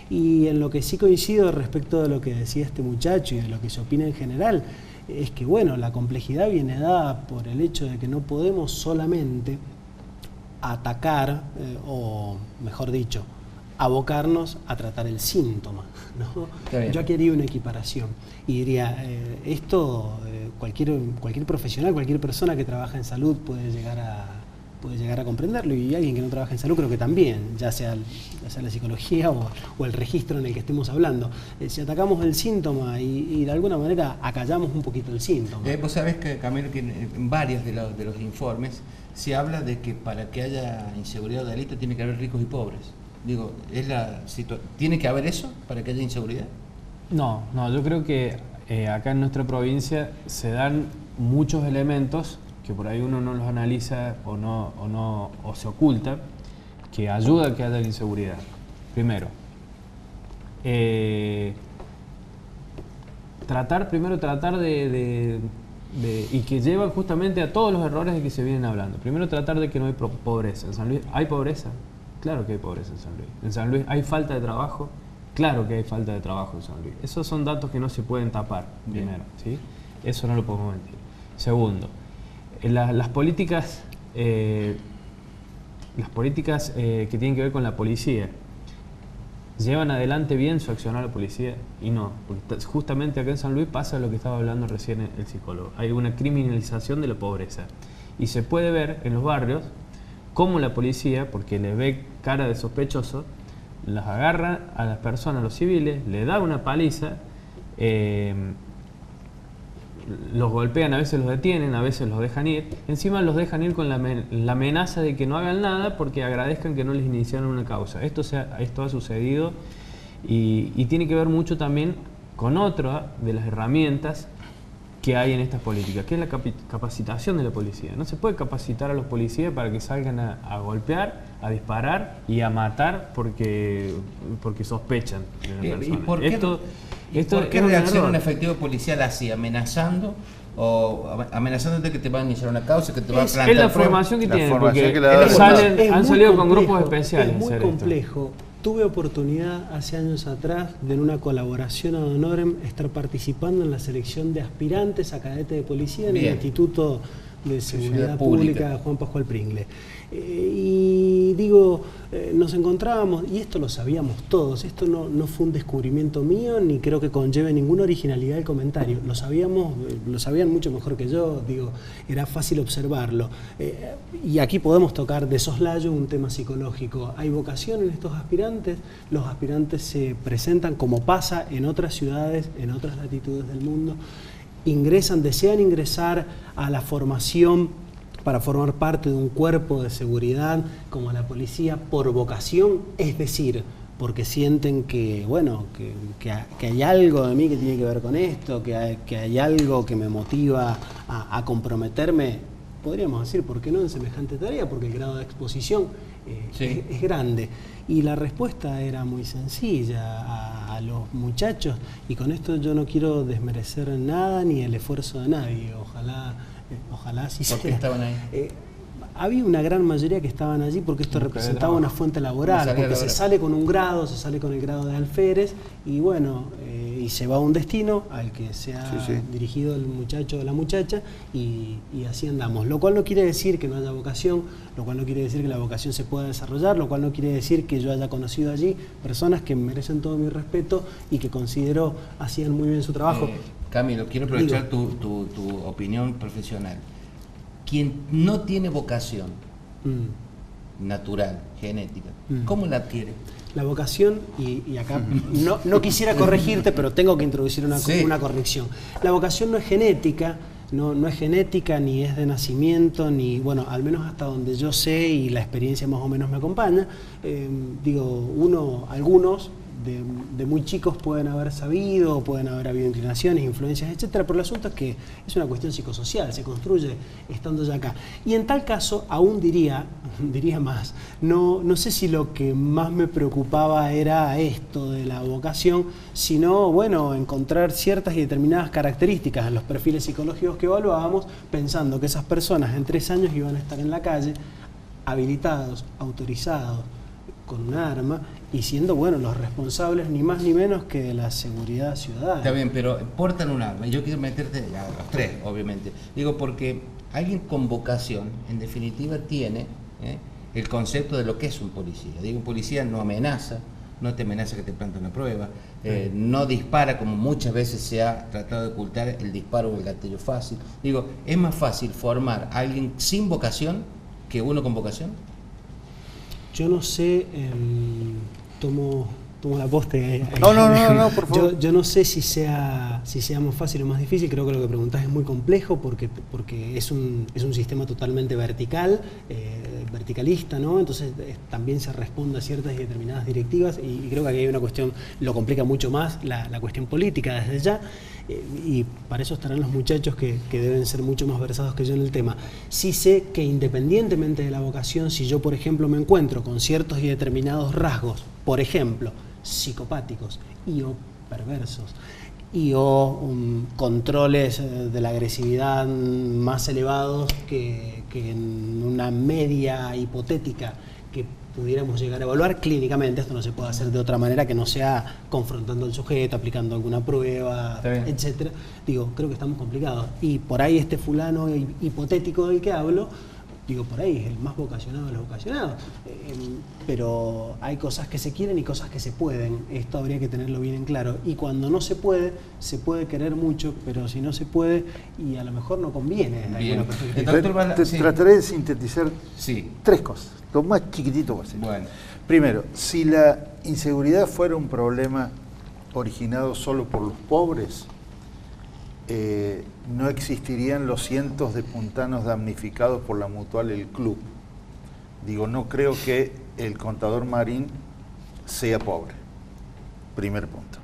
Y en lo que sí coincido respecto de lo que decía este muchacho y de lo que se opina en general, es que bueno, la complejidad viene dada por el hecho de que no podemos solamente atacar, o mejor dicho, abocarnos a tratar el síntoma, ¿no? Yo aquí haría una equiparación y diría, cualquier profesional, cualquier persona que trabaja en salud puede llegar a comprenderlo, y alguien que no trabaja en salud creo que también, ya sea la psicología o el registro en el que estemos hablando. Si atacamos el síntoma y de alguna manera acallamos un poquito el síntoma. Vos sabés que, Camilo, que en varios de los informes se habla de que para que haya inseguridad o delito tiene que haber ricos y pobres. Digo, ¿tiene que haber eso para que haya inseguridad? No, yo creo que acá en nuestra provincia se dan muchos elementos que por ahí uno no los analiza o se oculta, que ayuda a que haya inseguridad. Primero, tratar y que llevan justamente a todos los errores de que se vienen hablando. Primero, tratar de que no hay pobreza. En San Luis hay pobreza. Claro que hay pobreza en San Luis. En San Luis hay falta de trabajo. Claro que hay falta de trabajo en San Luis. Esos son datos que no se pueden tapar, primero, ¿sí? Eso no lo podemos mentir. Segundo, las políticas que tienen que ver con la policía, ¿llevan adelante bien su accionar la policía? Y no, porque justamente acá en San Luis pasa lo que estaba hablando recién el psicólogo. Hay una criminalización de la pobreza. Y se puede ver en los barrios cómo la policía, porque le ve cara de sospechoso, las agarra a las personas, a los civiles, le da una paliza, los golpean, a veces los detienen, a veces los dejan ir. Encima los dejan ir con la amenaza de que no hagan nada porque agradezcan que no les iniciaron una causa. Esto ha sucedido y tiene que ver mucho también con otra de las herramientas que hay en estas políticas, que es la capacitación de la policía. No se puede capacitar a los policías para que salgan a golpear, a disparar y a matar porque sospechan de una persona. ¿Y por qué reacciona un efectivo policial así, amenazando o amenazándote que te va a iniciar una causa, que te va a plantar? Es la formación que tienen, porque han salido con grupos especiales. Es muy complejo. Tuve oportunidad hace años atrás de, en una colaboración ad honorem, estar participando en la selección de aspirantes a cadete de policía en el Instituto de Seguridad Pública Juan Pascual Pringle. Y digo, nos encontrábamos, y esto lo sabíamos todos, esto no fue un descubrimiento mío, ni creo que conlleve ninguna originalidad del comentario, lo sabían mucho mejor que yo, digo, era fácil observarlo. Y aquí podemos tocar de soslayo un tema psicológico. Hay vocación en estos aspirantes, los aspirantes se presentan como pasa en otras ciudades, en otras latitudes del mundo, desean ingresar a la formación para formar parte de un cuerpo de seguridad como la policía por vocación, es decir, porque sienten que, bueno, que hay algo de mí que tiene que ver con esto, que hay algo que me motiva a comprometerme, podríamos decir, ¿por qué no en semejante tarea? Porque el grado de exposición es grande. Y la respuesta era muy sencilla a los muchachos, y con esto yo no quiero desmerecer nada ni el esfuerzo de nadie, ojalá así sea. ¿Por qué estaban ahí? Había una gran mayoría que estaban allí porque esto representaba una fuente laboral, porque se sale con un grado, se sale con el grado de alférez, y bueno, y se va a un destino al que se ha dirigido el muchacho o la muchacha, y así andamos. Lo cual no quiere decir que no haya vocación, lo cual no quiere decir que la vocación se pueda desarrollar, lo cual no quiere decir que yo haya conocido allí personas que merecen todo mi respeto y que considero hacían muy bien su trabajo. Camilo, quiero aprovechar tu opinión profesional. Quien no tiene vocación natural, genética, ¿cómo la adquiere? La vocación, y acá no quisiera corregirte, pero tengo que introducir una corrección. La vocación no es genética, no es genética, ni es de nacimiento, ni, bueno, al menos hasta donde yo sé y la experiencia más o menos me acompaña. Algunos de muy chicos pueden haber sabido, pueden haber habido inclinaciones, influencias, etcétera, pero el asunto es que es una cuestión psicosocial, se construye estando ya acá. Y en tal caso, aún diría más, no sé si lo que más me preocupaba era esto de la vocación, sino, bueno, encontrar ciertas y determinadas características en los perfiles psicológicos que evaluábamos, pensando que esas personas en 3 años iban a estar en la calle, habilitados, autorizados, con un arma y siendo, bueno, los responsables ni más ni menos que de la seguridad ciudadana. Está bien, pero portan un arma. Y yo quiero meterte a los tres, obviamente. Digo, porque alguien con vocación, en definitiva, tiene el concepto de lo que es un policía. Digo, un policía no amenaza, no te amenaza que te plante una prueba, no dispara como muchas veces se ha tratado de ocultar el disparo o el gatillo fácil. Digo, ¿es más fácil formar a alguien sin vocación que uno con vocación? Yo no sé, tomo la posta. No, por favor. Yo no sé si sea más fácil o más difícil. Creo que lo que preguntás es muy complejo porque es un sistema totalmente verticalista, ¿no? Entonces también se responde a ciertas y determinadas directivas y creo que aquí hay una cuestión, lo complica mucho más la cuestión política desde ya. Y para eso estarán los muchachos que deben ser mucho más versados que yo en el tema. Sí sé que independientemente de la vocación, si yo por ejemplo me encuentro con ciertos y determinados rasgos, por ejemplo, psicopáticos y o perversos y o controles de la agresividad más elevados que en una media hipotética que pudiéramos llegar a evaluar clínicamente, esto no se puede hacer de otra manera que no sea confrontando al sujeto, aplicando alguna prueba, etcétera. Digo, creo que estamos complicados. Y por ahí este fulano hipotético del que hablo, digo, por ahí es el más vocacionado de los vocacionados. Pero hay cosas que se quieren y cosas que se pueden. Esto habría que tenerlo bien en claro. Y cuando no se puede querer mucho, pero si no se puede, y a lo mejor no conviene en alguna perspectiva. Trataré de sintetizar tres cosas, lo más chiquitito posible. Bueno. Primero, si la inseguridad fuera un problema originado solo por los pobres, no existirían los cientos de puntanos damnificados por la Mutual El Club. Digo, no creo que el contador Marín sea pobre. Primer punto.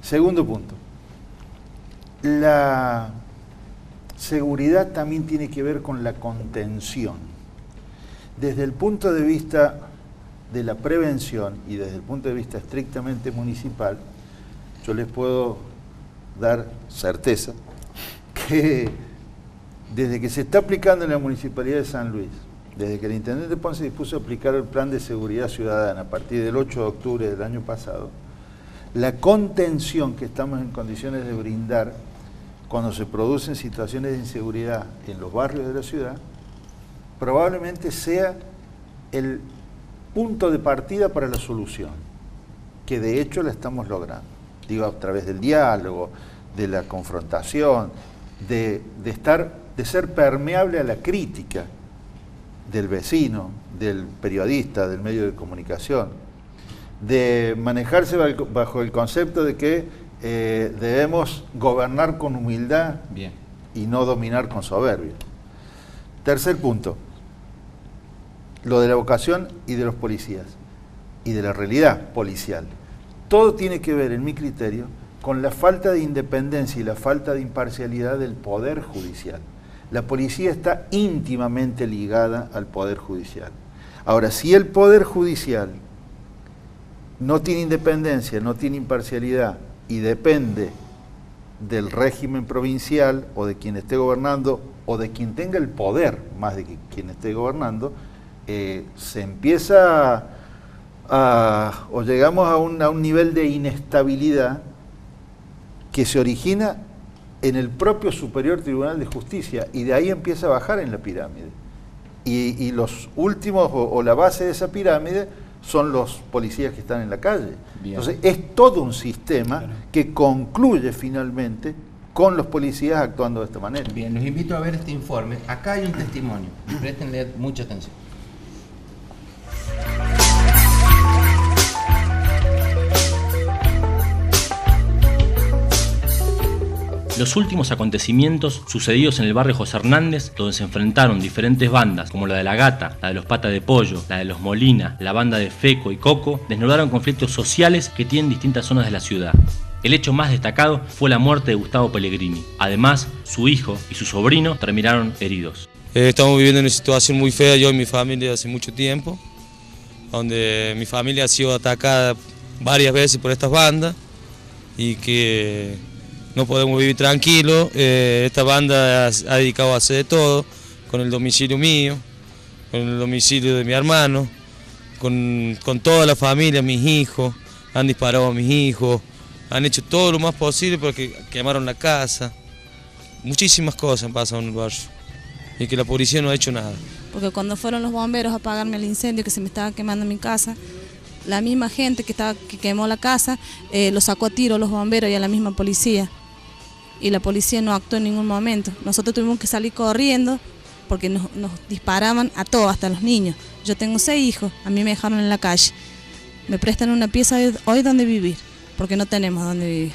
Segundo punto. La seguridad también tiene que ver con la contención. Desde el punto de vista de la prevención y desde el punto de vista estrictamente municipal, yo les puedo dar certeza que desde que se está aplicando en la Municipalidad de San Luis, desde que el Intendente Ponce dispuso aplicar el Plan de Seguridad Ciudadana a partir del 8 de octubre del año pasado, la contención que estamos en condiciones de brindar cuando se producen situaciones de inseguridad en los barrios de la ciudad, probablemente sea el punto de partida para la solución, que de hecho la estamos logrando. Digo, a través del diálogo, de la confrontación, de ser permeable a la crítica del vecino, del periodista, del medio de comunicación, de manejarse bajo el concepto de que debemos gobernar con humildad y no dominar con soberbia. Tercer punto, lo de la vocación y de los policías y de la realidad policial. Todo tiene que ver, en mi criterio, con la falta de independencia y la falta de imparcialidad del Poder Judicial. La policía está íntimamente ligada al Poder Judicial. Ahora, si el Poder Judicial no tiene independencia, no tiene imparcialidad y depende del régimen provincial o de quien esté gobernando o de quien tenga el poder más de quien esté gobernando, se empieza o llegamos a un nivel de inestabilidad que se origina en el propio Superior Tribunal de Justicia y de ahí empieza a bajar en la pirámide. Y los últimos o la base de esa pirámide son los policías que están en la calle. Entonces es todo un sistema que concluye finalmente con los policías actuando de esta manera. Bien, los invito a ver este informe. Acá hay un testimonio, préstenle mucha atención. Los últimos acontecimientos sucedidos en el barrio José Hernández, donde se enfrentaron diferentes bandas, como la de la Gata, la de los Patas de Pollo, la de los Molina, la banda de Feco y Coco, desnudaron conflictos sociales que tienen distintas zonas de la ciudad. El hecho más destacado fue la muerte de Gustavo Pellegrini. Además, su hijo y su sobrino terminaron heridos. Estamos viviendo una situación muy fea, yo y mi familia, hace mucho tiempo, donde mi familia ha sido atacada varias veces por estas bandas y que no podemos vivir tranquilos. Esta banda ha dedicado a hacer de todo con el domicilio mío, con el domicilio de mi hermano, con toda la familia, mis hijos, han disparado a mis hijos, han hecho todo lo más posible porque quemaron la casa. Muchísimas cosas han pasado en el barrio y que la policía no ha hecho nada. Porque cuando fueron los bomberos a apagarme el incendio que se me estaba quemando en mi casa, la misma gente que quemó la casa lo sacó a tiro los bomberos y a la misma policía. Y la policía no actuó en ningún momento. Nosotros tuvimos que salir corriendo porque nos disparaban a todos, hasta los niños. Yo tengo 6 hijos, a mí me dejaron en la calle. Me prestan una pieza hoy donde vivir, porque no tenemos donde vivir.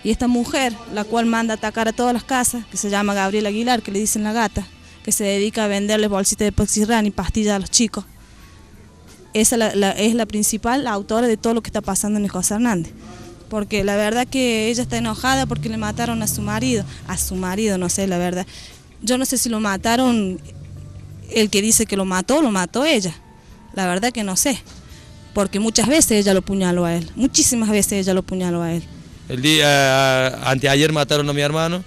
Y esta mujer, la cual manda a atacar a todas las casas, que se llama Gabriela Aguilar, que le dicen la gata, que se dedica a venderles bolsitas de Poxirran y pastillas a los chicos. Esa es la principal autora de todo lo que está pasando en el José Hernández. Porque la verdad que ella está enojada porque le mataron a su marido, no sé la verdad. Yo no sé si lo mataron, el que dice que lo mató ella. La verdad que no sé, porque muchas veces ella lo apuñaló a él, muchísimas veces ella lo apuñaló a él. El día anteayer mataron a mi hermano.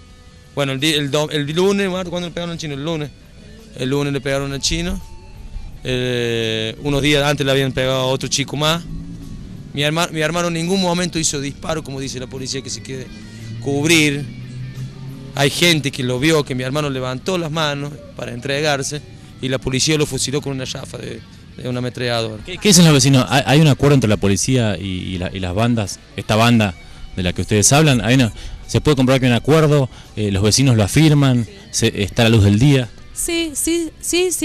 Bueno, el lunes, ¿cuándo le pegaron al chino? El lunes le pegaron al chino. Unos días antes le habían pegado a otro chico más. Mi hermano en ningún momento hizo disparo, como dice la policía, que se quiere cubrir. Hay gente que lo vio, que mi hermano levantó las manos para entregarse y la policía lo fusiló con una chafa de una ametralladora. ¿Qué dicen los vecinos? ¿Hay un acuerdo entre la policía y las bandas? Esta banda de la que ustedes hablan, ¿se puede comprobar que hay un acuerdo? ¿Los vecinos lo afirman? ¿Está a la luz del día? Sí,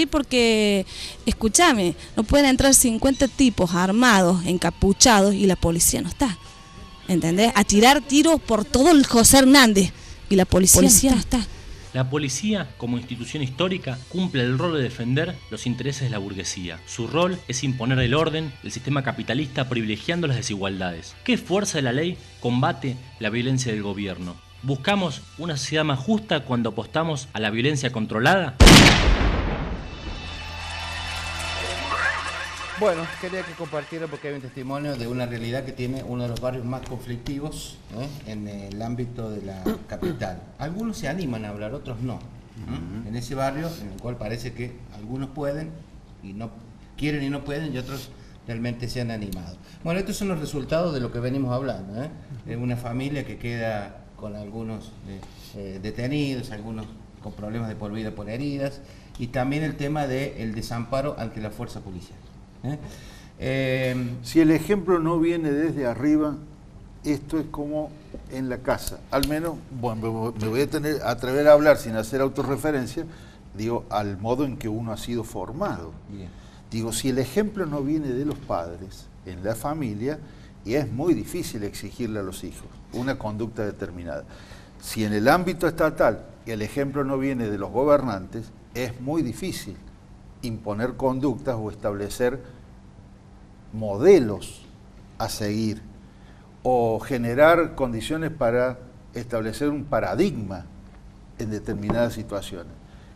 porque, escúchame, no pueden entrar 50 tipos armados, encapuchados, y la policía no está, ¿entendés? A tirar tiros por todo el José Hernández, y la policía no está. La policía, como institución histórica, cumple el rol de defender los intereses de la burguesía. Su rol es imponer el orden del sistema capitalista privilegiando las desigualdades. ¿Qué fuerza de la ley combate la violencia del gobierno? ¿Buscamos una sociedad más justa cuando apostamos a la violencia controlada? Bueno, quería que compartiera porque hay un testimonio de una realidad que tiene uno de los barrios más conflictivos en el ámbito de la capital. Algunos se animan a hablar, otros no. En ese barrio en el cual parece que algunos pueden y no quieren y no pueden y otros realmente se han animado. Bueno, estos son los resultados de lo que venimos hablando, de una familia que queda con algunos detenidos, algunos con problemas de por vida por heridas, y también el tema del desamparo ante la fuerza policial. Si el ejemplo no viene desde arriba, esto es como en la casa. Al menos, bueno, me voy a atrever a hablar sin hacer autorreferencia, digo, al modo en que uno ha sido formado. Bien. Digo, si el ejemplo no viene de los padres, en la familia, y es muy difícil exigirle a los hijos una conducta determinada. Si en el ámbito estatal el ejemplo no viene de los gobernantes, es muy difícil imponer conductas o establecer modelos a seguir o generar condiciones para establecer un paradigma en determinadas situaciones.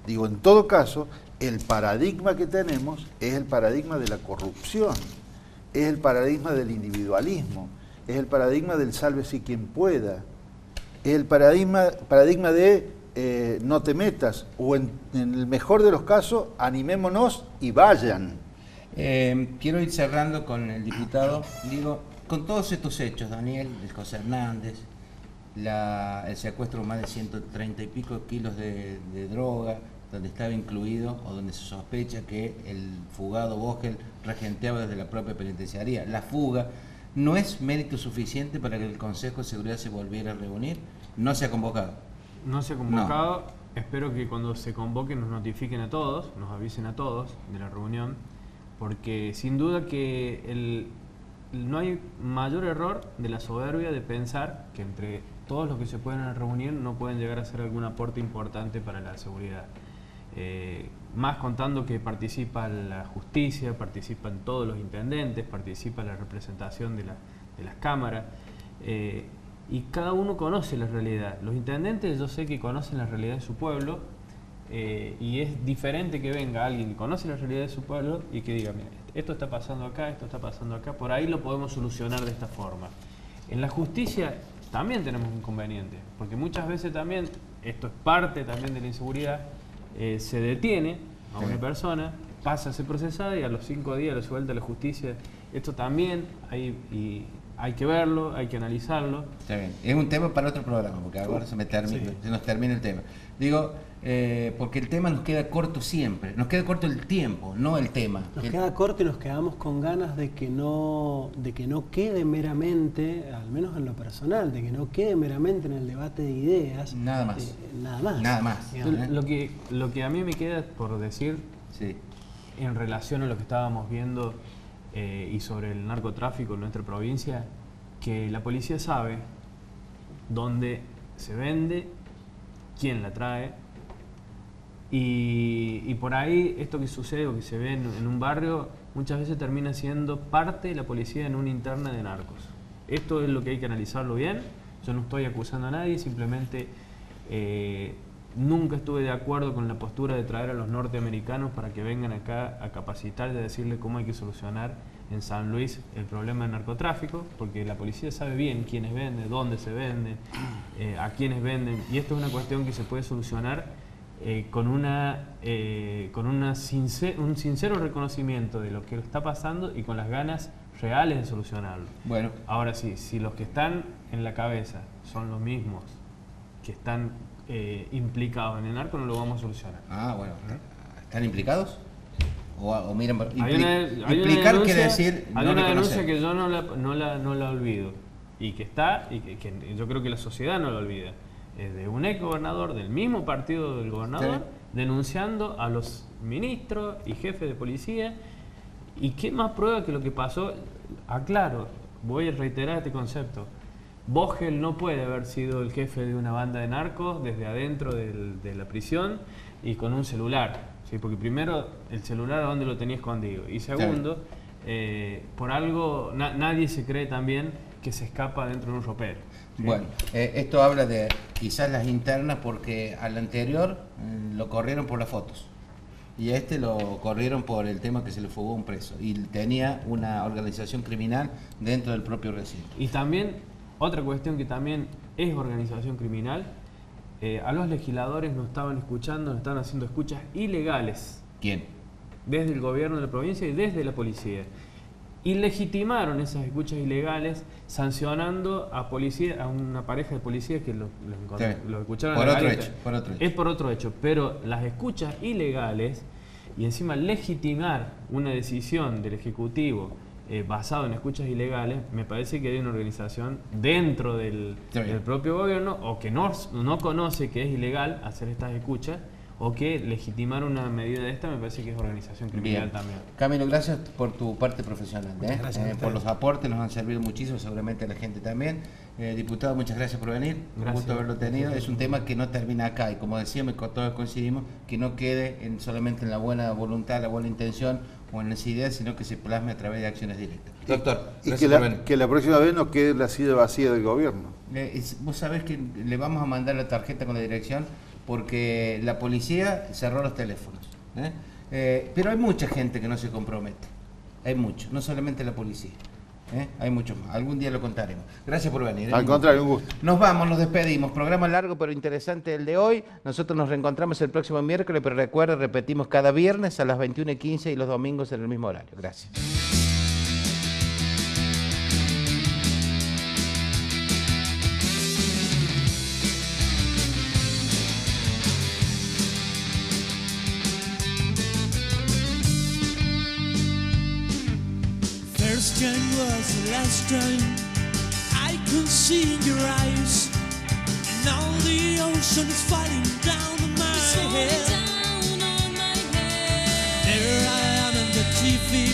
Digo, en todo caso, el paradigma que tenemos es el paradigma de la corrupción, es el paradigma del individualismo, es el paradigma del sálvese quien pueda, es el paradigma de no te metas, o en el mejor de los casos, animémonos y vayan. Quiero ir cerrando con el diputado. Digo, con todos estos hechos, Daniel, el José Hernández, el secuestro de más de 130 y pico kilos de droga, donde estaba incluido o donde se sospecha que el fugado Vogel regenteaba desde la propia penitenciaría. La fuga no es mérito suficiente para que el Consejo de Seguridad se volviera a reunir. No se ha convocado. No se ha convocado. No. Espero que cuando se convoque nos notifiquen a todos, nos avisen a todos de la reunión, porque sin duda que no hay mayor error de la soberbia de pensar que entre todos los que se pueden reunir no pueden llegar a hacer algún aporte importante para la seguridad. Más contando que participa la justicia, participan todos los intendentes, participa la representación de las cámaras, y cada uno conoce la realidad. Los intendentes yo sé que conocen la realidad de su pueblo, y es diferente que venga alguien que conoce la realidad de su pueblo y que diga, mira, esto está pasando acá, esto está pasando acá, por ahí lo podemos solucionar de esta forma. En la justicia también tenemos inconvenientes, porque muchas veces también, esto es parte también de la inseguridad, se detiene a una persona pasa a ser procesada y a los 5 días lo suelta la justicia. Esto también hay que verlo, hay que analizarlo. Está bien. Es un tema para otro programa, porque ahora se nos termina el tema. Digo, porque el tema nos queda corto siempre, nos queda corto el tiempo, no el tema. Nos queda corto y nos quedamos con ganas de que no quede meramente, al menos en lo personal, de que no quede meramente en el debate de ideas. Nada más. Nada más. Lo que a mí me queda por decir, en relación a lo que estábamos viendo y sobre el narcotráfico en nuestra provincia, que la policía sabe dónde se vende, quién la trae, y por ahí esto que sucede o que se ve en un barrio muchas veces termina siendo parte de la policía en una interna de narcos. Esto es lo que hay que analizarlo bien. Yo no estoy acusando a nadie, simplemente nunca estuve de acuerdo con la postura de traer a los norteamericanos para que vengan acá a capacitar y a decirle cómo hay que solucionar en San Luis el problema del narcotráfico, porque la policía sabe bien quiénes venden, dónde se venden, a quiénes venden, y esto es una cuestión que se puede solucionar con un sincero reconocimiento de lo que está pasando y con las ganas reales de solucionarlo. Bueno. Ahora sí, si los que están en la cabeza son los mismos que están implicados en el narco, no lo vamos a solucionar. Ah, bueno. ¿Están implicados? O miren, implicar quiere decir hay una denuncia que yo no la olvido y que está, y que yo creo que la sociedad no la olvida, es de un ex gobernador del mismo partido del gobernador, denunciando a los ministros y jefes de policía. ¿Y qué más prueba que lo que pasó? Aclaro, voy a reiterar este concepto. Vogel no puede haber sido el jefe de una banda de narcos desde adentro de la prisión y con un celular. ¿Sí? Porque primero, el celular, ¿a dónde lo tenía escondido? Y segundo, por algo, nadie se cree también que se escapa dentro de un ropero. ¿Sí? Bueno, esto habla de quizás las internas, porque al anterior lo corrieron por las fotos. Y a este lo corrieron por el tema que se le fugó un preso. Y tenía una organización criminal dentro del propio recinto. Y también, otra cuestión que también es organización criminal, a los legisladores nos estaban escuchando, nos estaban haciendo escuchas ilegales. ¿Quién? Desde el gobierno de la provincia y desde la policía. Y legitimaron esas escuchas ilegales sancionando a una pareja de policías que lo escucharon por a la otro garita. hecho, por otro hecho. Es por otro hecho, pero las escuchas ilegales y encima legitimar una decisión del Ejecutivo basado en escuchas ilegales, me parece que hay una organización dentro del propio gobierno o que no conoce que es ilegal hacer estas escuchas, o que legitimar una medida de esta me parece que es organización criminal. Bien. También. Camilo, gracias por tu parte profesional, Gracias por los aportes, nos han servido muchísimo, seguramente a la gente también. Diputado, muchas gracias por venir, un gusto haberlo tenido. Es un tema que no termina acá y, como decíamos, todos coincidimos, que no quede solamente en la buena voluntad, la buena intención o en las ideas, sino que se plasme a través de acciones directas. Doctor, y que la próxima vez no quede la silla vacía del gobierno. Vos sabés que le vamos a mandar la tarjeta con la dirección, porque la policía cerró los teléfonos. Pero hay mucha gente que no se compromete. Hay mucho, no solamente la policía. Hay muchos más. Algún día lo contaremos. Gracias por venir. Al contrario, un gusto. Nos vamos, nos despedimos. Programa largo pero interesante el de hoy. Nosotros nos reencontramos el próximo miércoles, pero recuerda, repetimos cada viernes a las 21:15 y los domingos en el mismo horario. Gracias. First time was the last time I could see in your eyes. Now the ocean is falling down on my head. There I am in the TV,